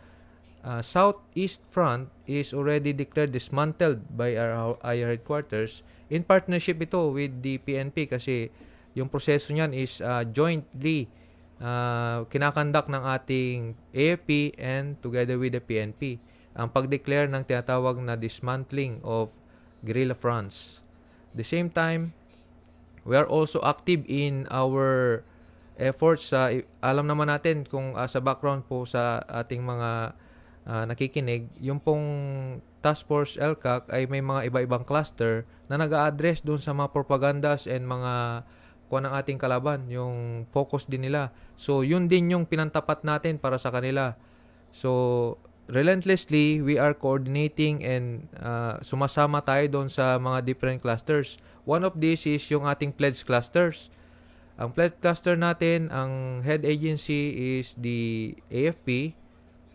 Southeast Front is already declared dismantled by our headquarters in partnership ito with the PNP kasi yung proseso niyan is jointly kinakandak ng ating AFP and together with the PNP ang pag-declare ng tinatawag na dismantling of guerrilla fronts. At the same time, we are also active in our efforts alam naman natin kung sa background po sa ating mga nakikinig, yung pong Task Force LCAC ay may mga iba-ibang cluster na nag-a-address doon sa mga propagandas and mga ng ating kalaban, yung focus din nila. So yun din yung pinantapat natin para sa kanila. So relentlessly, we are coordinating and sumasama tayo doon sa mga different clusters. One of these is yung ating pledge clusters. Ang pledge cluster natin, ang head agency is the AFP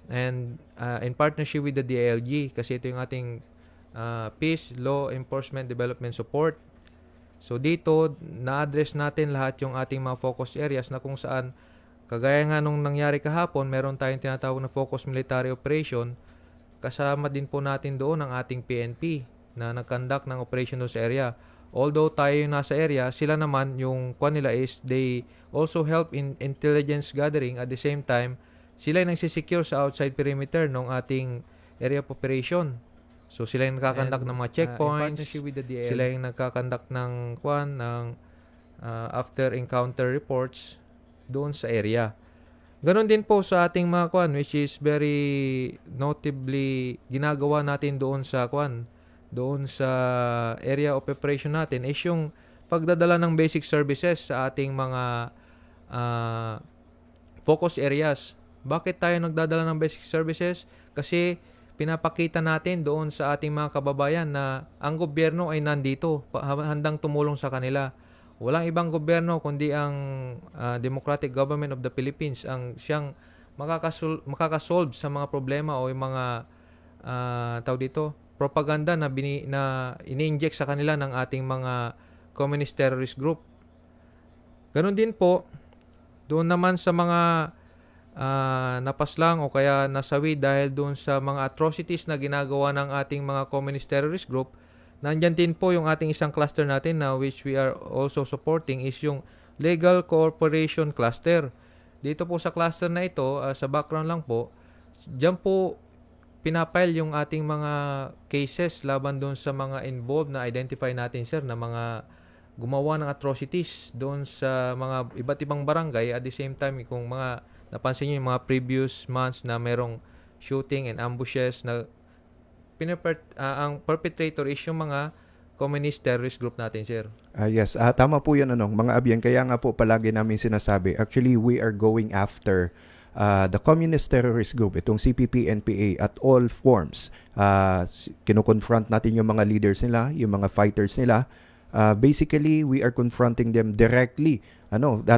and in partnership with the DILG kasi ito yung ating Peace, Law Enforcement, Development Support. So dito, na-address natin lahat yung ating mga focus areas na kung saan kagaya nga nung nangyari kahapon, meron tayong tinatawag na focus military operation. Kasama din po natin doon ang ating PNP na nag-conduct ng operation doon sa area. Although tayo yung nasa area, sila naman yung nila is they also help in intelligence gathering. At the same time, sila yung nagsisecure sa outside perimeter ng ating area of operation. So sila yung nagkakandak ng mga checkpoints, sila yung nagkakandak ng after encounter reports doon sa area. Ganon din po sa ating mga kwan, which is very notably ginagawa natin doon sa kwan, doon sa area of operation natin is yung pagdadala ng basic services sa ating mga focus areas. Bakit tayo nagdadala ng basic services? Kasi pinapakita natin doon sa ating mga kababayan na ang gobyerno ay nandito, handang tumulong sa kanila. Walang ibang gobyerno kundi ang Democratic Government of the Philippines ang siyang makakasolve sa mga problema o yung mga propaganda na ini-inject sa kanila ng ating mga communist terrorist group. Ganon din po, doon naman sa mga napaslang o kaya nasawi dahil doon sa mga atrocities na ginagawa ng ating mga communist terrorist group, nandyan din po yung ating isang cluster natin na which we are also supporting is yung Legal Cooperation Cluster. Dito po sa cluster na ito, sa background lang po, dyan po pinapile yung ating mga cases laban doon sa mga involved na identify natin, sir, na mga gumawa ng atrocities doon sa mga iba't ibang barangay. At the same time, kung mga napansin nyo yung mga previous months na merong shooting and ambushes na ang perpetrator is yung mga communist terrorist group natin, sir. Yes, tama po yun, mga abyan. Kaya nga po palagi namin sinasabi, actually we are going after the communist terrorist group, itong CPP, NPA at all forms. Kino-confront natin yung mga leaders nila, yung mga fighters nila. Basically, we are confronting them directly.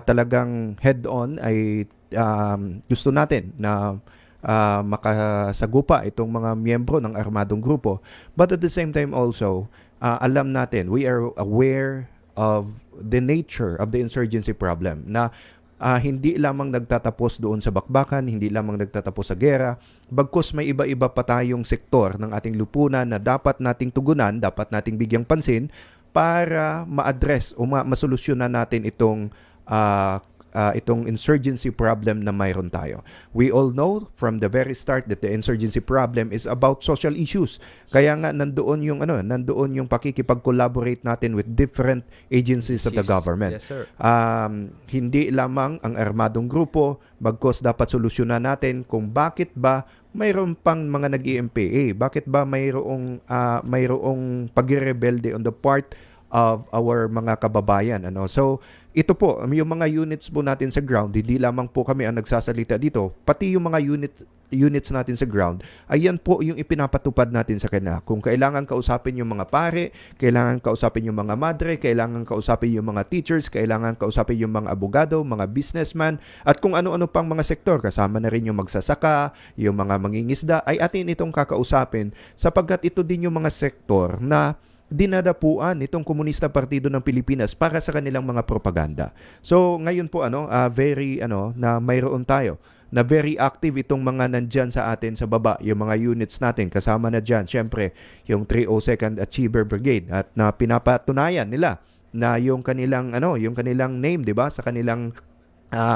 Talagang head-on ay gusto natin na makasagupa itong mga miyembro ng armadong grupo. But at the same time also, alam natin, we are aware of the nature of the insurgency problem na hindi lamang nagtatapos doon sa bakbakan, hindi lamang nagtatapos sa gera, bagkus may iba-iba pa tayong sektor ng ating lipunan na dapat nating tugunan, dapat nating bigyang pansin para ma-address o masolusyonan natin itong insurgency problem na mayroon tayo. We all know from the very start that the insurgency problem is about social issues. Kaya nga nandoon yung pakikipag-collaborate natin with different agencies of the government. Yes, sir. Hindi lamang ang armadong grupo, bagkus dapat solusyonan natin kung bakit ba mayroon pang mga nag-EMPA, bakit ba mayroong pagrebelde on the part of our mga kababayan. So, ito po, yung mga units po natin sa ground, hindi lamang po kami ang nagsasalita dito, pati yung mga units natin sa ground, ayan po yung ipinapatupad natin sa kanila. Kung kailangan kausapin yung mga pare, kailangan kausapin yung mga madre, kailangan kausapin yung mga teachers, kailangan kausapin yung mga abogado, mga businessman, at kung ano-ano pang mga sektor, kasama na rin yung magsasaka, yung mga mangingisda, ay atin itong kakausapin sapagkat ito din yung mga sektor na dinadapuan itong Komunista Partido ng Pilipinas para sa kanilang mga propaganda. So ngayon po na mayroon tayo na very active itong mga nandyan sa atin sa baba, yung mga units natin kasama na dyan syempre yung 302nd Achiever Brigade at na pinapatunayan nila na yung kanilang name, 'di ba, sa kanilang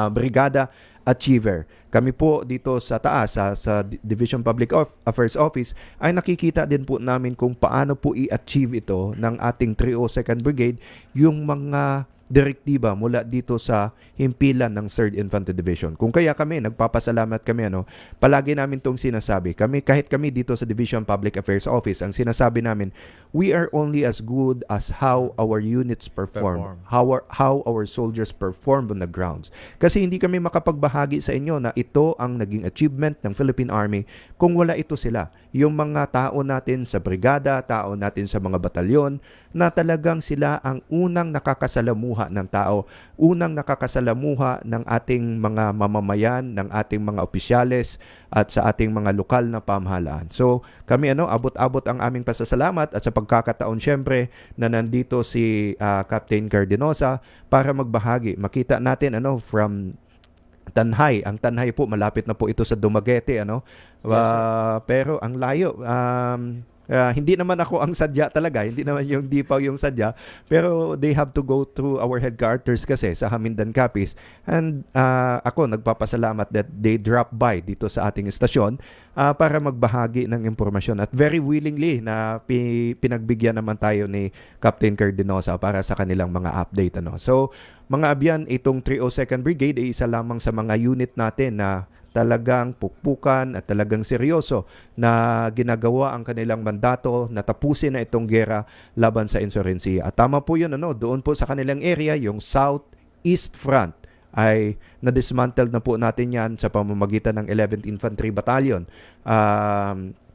Brigada Achiever. Kami po dito sa taas sa Division Public Affairs Office ay nakikita din po namin kung paano po i-achieve ito ng ating 302nd Brigade yung mga direktiba mula dito sa himpilan ng 3rd Infantry Division. Kung kaya kami, nagpapasalamat kami, palagi namin itong sinasabi. Kahit kami dito sa Division Public Affairs Office, ang sinasabi namin, we are only as good as how our units perform. How our soldiers perform on the grounds. Kasi hindi kami makapagbahagi sa inyo na ito ang naging achievement ng Philippine Army kung wala ito sila. Yung mga tao natin sa brigada, tao natin sa mga batalyon, na talagang sila ang unang nakakasalamuha ng tao, unang nakakasalamuha ng ating mga mamamayan, ng ating mga opisyales at sa ating mga lokal na pamahalaan. So kami abot-abot ang aming pasasalamat at sa pagkakataon syempre na nandito si Captain Cardinosa para magbahagi. Makita natin from Tanhay. Ang Tanhay po malapit na po ito sa Dumaguete, Yes, pero ang layo. Hindi naman ako ang sadya talaga, hindi naman yung Dipaw yung sadya, pero they have to go through our headquarters kasi sa Hamindan Capiz. And ako nagpapasalamat that they drop by dito sa ating estasyon para magbahagi ng impormasyon at very willingly na pinagbigyan naman tayo ni Captain Cardinosa para sa kanilang mga update. So mga abyan, itong 302nd Brigade ay isa lamang sa mga unit natin na talagang pukpukan at talagang seryoso na ginagawa ang kanilang mandato na tapusin na itong gera laban sa insurgency. At tama po yun, doon po sa kanilang area, yung Southeast Front, ay na-dismantle na po natin yan sa pamamagitan ng 11th Infantry Battalion.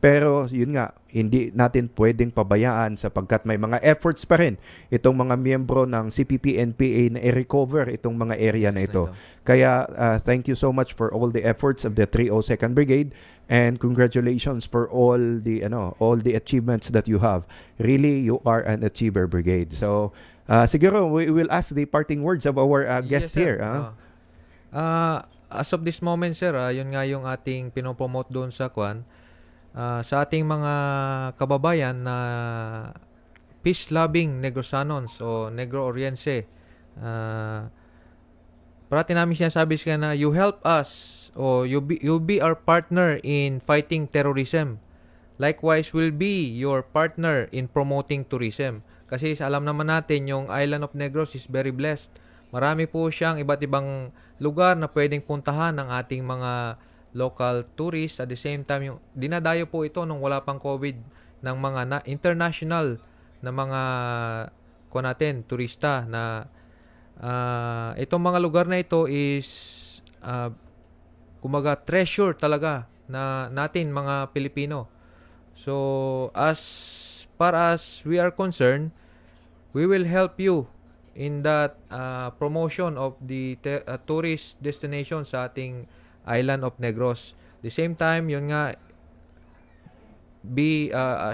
Pero yun nga, hindi natin pwedeng pabayaan sapagkat may mga efforts pa rin itong mga miyembro ng CPP-NPA na i-recover itong mga area na ito. Kaya thank you so much for all the efforts of the 302nd Brigade and congratulations for all the achievements that you have. Really, you are an achiever brigade. So siguro we will ask the parting words of our guest here. As of this moment, sir, yun nga yung ating pinopromote doon sa Kwan. Sa ating mga kababayan na peace-loving Negrosanons o Negro-Oriense, parati namin sinasabi siya na you help us o you be our partner in fighting terrorism. Likewise, will be your partner in promoting tourism. Kasi alam naman natin yung Island of Negros is very blessed. Marami po siyang iba't ibang lugar na pwedeng puntahan ng ating mga local tourists. At the same time, yung dinadayo po ito nung wala pang COVID ng mga international na mga turista na itong mga lugar na ito is kumaga treasure talaga na natin mga Pilipino. So as far as we are concerned, we will help you in that promotion of the tourist destination sa ating Island of Negros. The same time, yun nga,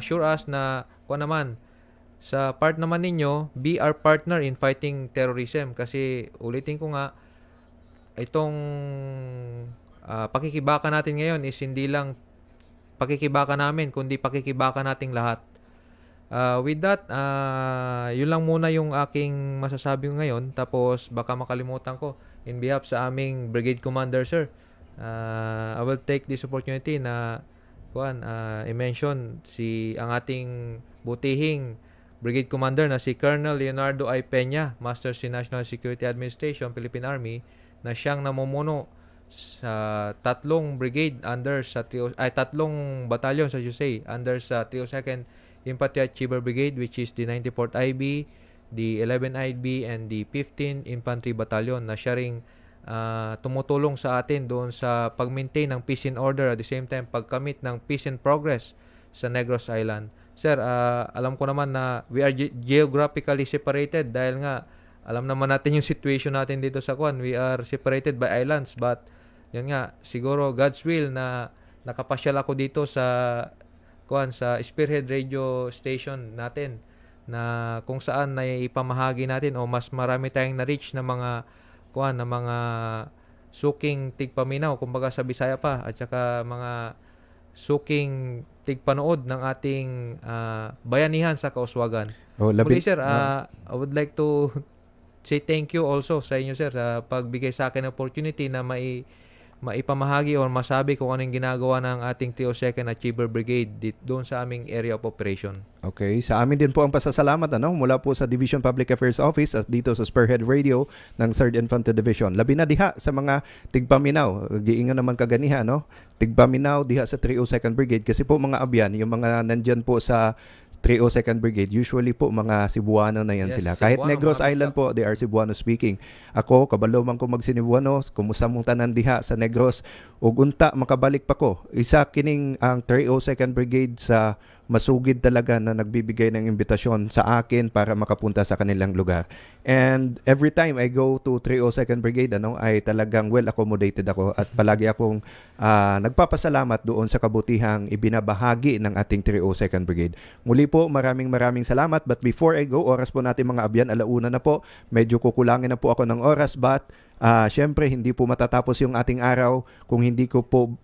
assure us na naman, sa part naman ninyo, be our partner in fighting terrorism. Kasi ulitin ko nga, itong pakikibaka natin ngayon is hindi lang pakikibaka namin, kundi pakikibaka nating lahat. With that, yun lang muna yung aking masasabi ngayon. Tapos baka makalimutan ko, in behalf sa aming Brigade Commander, sir, I will take this opportunity na i-mention ang ating butihing Brigade Commander na si Colonel Leonardo I. Peña, Master si National Security Administration, Philippine Army, na siyang namumuno sa tatlong brigade under sa tatlong batalyon sa say under sa 302nd Infantry Achiever Brigade, which is the 94th IB, the 11th IB, and the 15th Infantry Battalion, na siya ring tumutulong sa atin doon sa pag-maintain ng peace and order, at the same time pagkamit ng peace and progress sa Negros Island. Sir, alam ko naman na we are geographically separated dahil nga alam naman natin yung situation natin dito sa Kwan. We are separated by islands, but yun nga, siguro God's will na nakapasyal ako dito sa Spearhead Radio Station natin, na kung saan na ipamahagi natin o mas marami tayong na-reach na mga suking tigpaminaw, kumbaga sa Bisaya pa, at saka mga suking tigpanood ng ating Bayanihan sa Kauswagan. Muli, sir, I would like to say thank you also sa inyo, sir, sa pagbigay sa akin ng opportunity na maipamahagi o masabi kung anong ginagawa ng ating 302nd Achiever Brigade doon sa aming area of operation. Okay, sa amin din po ang pasasalamat mula po sa Division Public Affairs Office at dito sa Spearhead Radio ng 3rd Infantry Division. Labi na diha sa mga tigpaminaw, giingon naman kaganiha, tigpaminaw diha sa 302nd Brigade kasi po mga abyan, yung mga nandyan po sa 302nd Brigade, usually po mga Cebuano na yan sila. Kahit Cebuano, Negros Island po, they are Cebuano speaking. Ako, kabalo man ko mag-Cebuano, kumusta mong tanan diha sa Negros, ug unta makabalik pa ko. Isa kining ang 302nd Brigade sa masugid talaga na nagbibigay ng imbitasyon sa akin para makapunta sa kanilang lugar. And every time I go to 302nd Brigade, ay talagang well accommodated ako at palagi akong nagpapasalamat doon sa kabutihang ibinabahagi ng ating 302nd Brigade. Muli po, maraming salamat. But before I go, oras po natin mga abyan, 1:00 na po. Medyo kukulangin na po ako ng oras, but Syempre, hindi po matatapos yung ating araw kung hindi ko po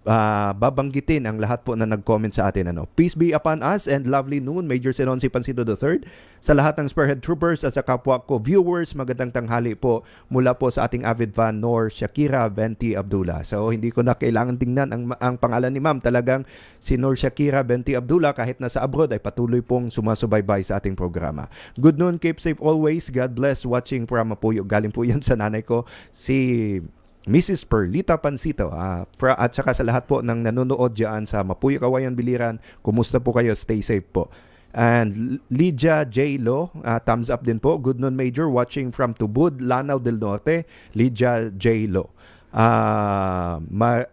babanggitin ang lahat po na nag-comment sa atin. Peace be upon us and lovely noon, Major Cenon Pancito III. Sa lahat ng Spearhead Troopers at sa kapwa ko viewers, magandang tanghali po mula po sa ating avid fan, Nor Shakira Benti Abdullah. So, hindi ko na kailangan tingnan ang pangalan ni ma'am. Talagang si Nor Shakira Benti Abdullah, kahit nasa abroad, ay patuloy pong sumasubaybay sa ating programa. Good noon, keep safe always. God bless. Watching from Mapuyo. Galing po yan sa nanay ko, si Mrs. Perlita Pancito, at saka sa lahat po ng nanonood dyan sa Mapuyo, Kawayan, Biliran, kumusta po kayo? Stay safe po. And Lydia J. Lo, thumbs up din po. Good noon, Major, watching from Tubud, Lanao del Norte, Lydia J. Lo.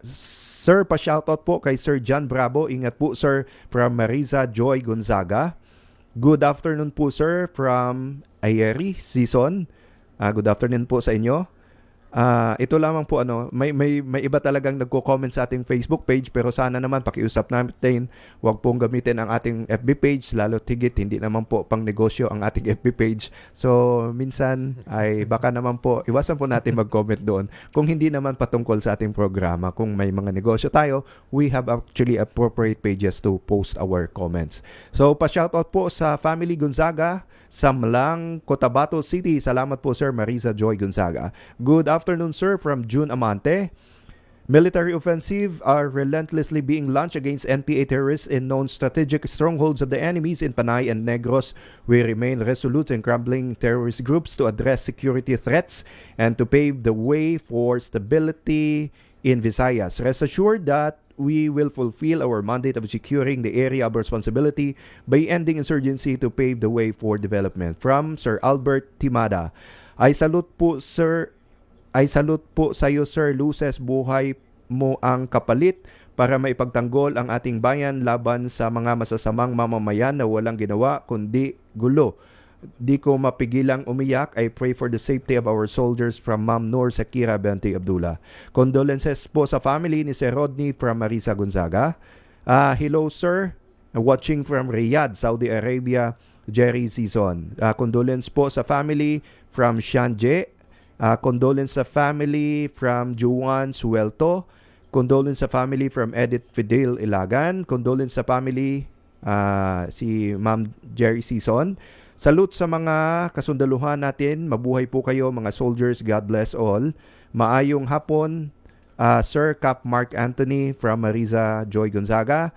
Sir, pa-shoutout po kay Sir John Bravo. Ingat po, sir, from Marisa Joy Gonzaga. Good afternoon po, sir, from Ayeri Season. Good afternoon po sa inyo. Ito lamang po, may iba talagang nagko-comment sa ating Facebook page, pero sana naman pakiusap natin, wag pong gamitin ang ating FB page, lalo tigit hindi naman po pang negosyo ang ating FB page. So minsan ay baka naman po iwasan po natin mag-comment doon kung hindi naman patungkol sa ating programa. Kung may mga negosyo tayo, we have actually appropriate pages to post our comments. So pa-shoutout po sa Family Gonzaga, Samlang, Cotabato City. Salamat po, Sir Marisa Joy Gonzaga. Good afternoon, sir, from June Amante. Military offensive are relentlessly being launched against NPA terrorists in known strategic strongholds of the enemies in Panay and Negros. We remain resolute in crumbling terrorist groups to address security threats and to pave the way for stability in Visayas. Rest assured that we will fulfill our mandate of securing the area of responsibility by ending insurgency to pave the way for development. From Sir Albert Timada. I salute po sa iyo, Sir. Luces, buhay mo ang kapalit para maipagtanggol ang ating bayan laban sa mga masasamang mamamayan na walang ginawa kundi gulo. Di ko mapigilang umiyak. I pray for the safety of our soldiers, from Ma'am Nor Shakira Benti Abdullah. Condolences po sa family ni Sir Rodney from Marisa Gonzaga. Hello, sir. Watching from Riyadh, Saudi Arabia, Jerry Season. Condolence po sa family from Shanje. Condolence sa family from Juan Suelto. Condolence sa family from Edith Fidel Ilagan. Condolence sa family si Ma'am Jerry Season. Salute sa mga kasundaluhan natin. Mabuhay po kayo, mga soldiers. God bless all. Maayong hapon, Sir Cap Mark Anthony from Marisa Joy Gonzaga.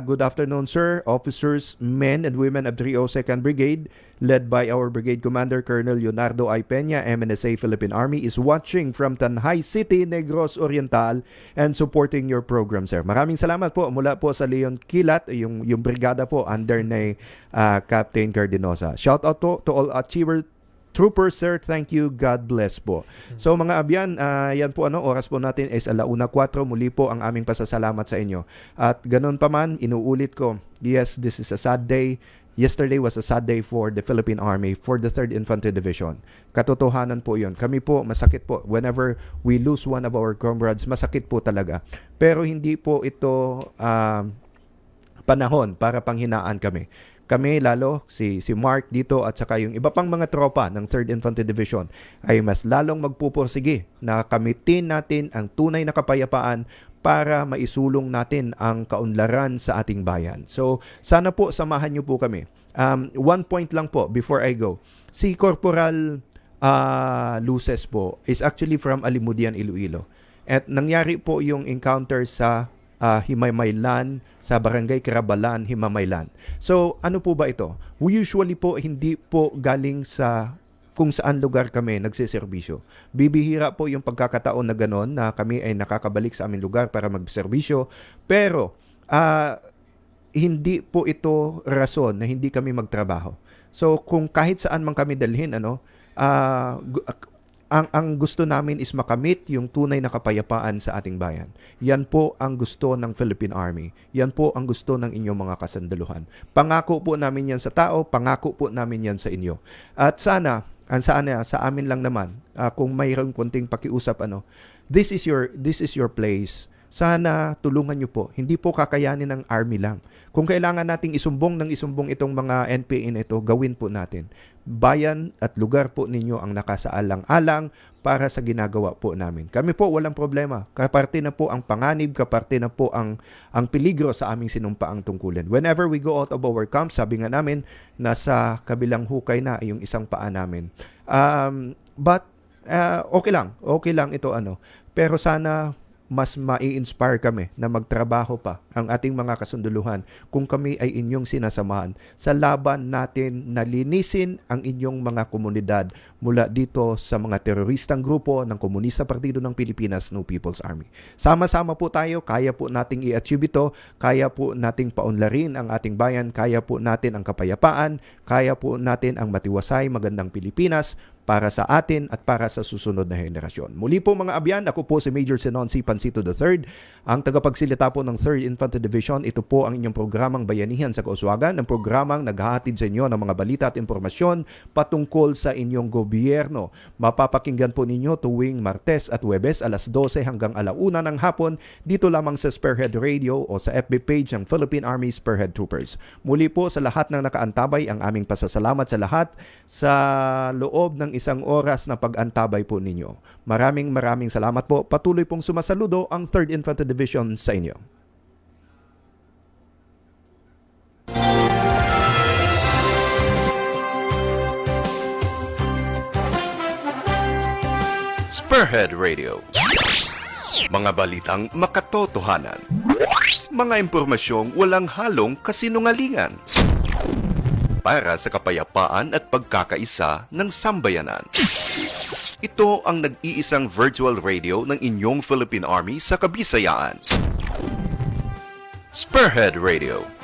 Good afternoon, sir. Officers, men and women of 302nd Brigade, led by our Brigade Commander Colonel Leonardo I. Peña, MNSA Philippine Army, is watching from Tanjay City, Negros Oriental, and supporting your program, sir. Maraming salamat po mula po sa Leon Kilat, yung brigada po under ni Captain Cardinosa. Shout out to all achiever troopers, sir. Thank you. God bless po. So mga abyan, yan po oras po natin is 1:04. Muli po ang aming pasasalamat sa inyo. At ganun pa man, inuulit ko, yes, this is a sad day. Yesterday was a sad day for the Philippine Army, for the 3rd Infantry Division. Katotohanan po yun. Kami po, masakit po. Whenever we lose one of our comrades, masakit po talaga. Pero hindi po ito panahon para panghinaan kami. Kami, lalo si Mark dito at saka yung iba pang mga tropa ng 3rd Infantry Division ay mas lalong magpupursige na kamitin natin ang tunay na kapayapaan para maisulong natin ang kaunlaran sa ating bayan. So, sana po samahan niyo po kami. One point lang po before I go. Si Corporal Luces po is actually from Alimudian, Iloilo. At nangyari po yung encounter sa Himaymaylan, sa Barangay Karabalan, Himaymaylan. So, ano po ba ito? We usually po hindi po galing sa kung saan lugar kami nagsiservisyo. Bibihira po yung pagkakataon na gano'n na kami ay nakakabalik sa aming lugar para magservisyo. Pero, hindi po ito rason na hindi kami magtrabaho. So, kung kahit saan man kami dalhin, ang gusto namin is makamit yung tunay na kapayapaan sa ating bayan. Yan po ang gusto ng Philippine Army. Yan po ang gusto ng inyong mga kasandaluhan. Pangako po namin yan sa tao, pangako po namin yan sa inyo. At sana sa amin lang naman, kung mayroong konting pakiusap, this is your place sana tulungan nyo po. Hindi po kakayanin ng Army lang. Kung kailangan nating isumbong itong mga NPA na ito, gawin po natin. Bayan at lugar po ninyo ang nakasaalang-alang para sa ginagawa po namin. Kami po walang problema. Kaparte na po ang panganib, kaparte na po ang peligro sa aming sinumpaang tungkulin. Whenever we go out of our camp, sabi nga namin, nasa kabilang hukay na yung isang paa namin. But okay lang ito Pero sana mas mai-inspire kami na magtrabaho pa ang ating mga kasunduluhan kung kami ay inyong sinasamahan sa laban natin na linisin ang inyong mga komunidad mula dito sa mga teroristang grupo ng Komunista Partido ng Pilipinas, No People's Army. Sama-sama po tayo, kaya po nating i-achieve ito, kaya po nating paunlarin ang ating bayan, kaya po natin ang kapayapaan, kaya po natin ang matiwasay, magandang Pilipinas para sa atin at para sa susunod na henerasyon. Muli po mga abyan, ako po si Major Cenon Pancito III, ang tagapagsilita po ng 3rd Infantry Division. Ito po ang inyong programang Bayanihan sa Kauswagan, ang programang naghahatid sa inyo ng mga balita at impormasyon patungkol sa inyong gobyerno. Mapapakinggan po ninyo tuwing Martes at Huwebes alas 12 hanggang 1:00 ng hapon dito lamang sa Spearhead Radio o sa FB page ng Philippine Army Spearhead Troopers. Muli po sa lahat ng nakaantabay, ang aming pasasalamat sa lahat sa loob ng isang oras na pag-antabay po ninyo. Maraming salamat po. Patuloy pong sumasaludo ang 3rd Infantry Division sa inyo. Spearhead Radio. Mga balitang makatotohanan. Mga impormasyong walang halong kasinungalingan. Para sa kapayapaan at pagkakaisa ng sambayanan. Ito ang nag-iisang virtual radio ng inyong Philippine Army sa Kabisayaan. Spearhead Radio.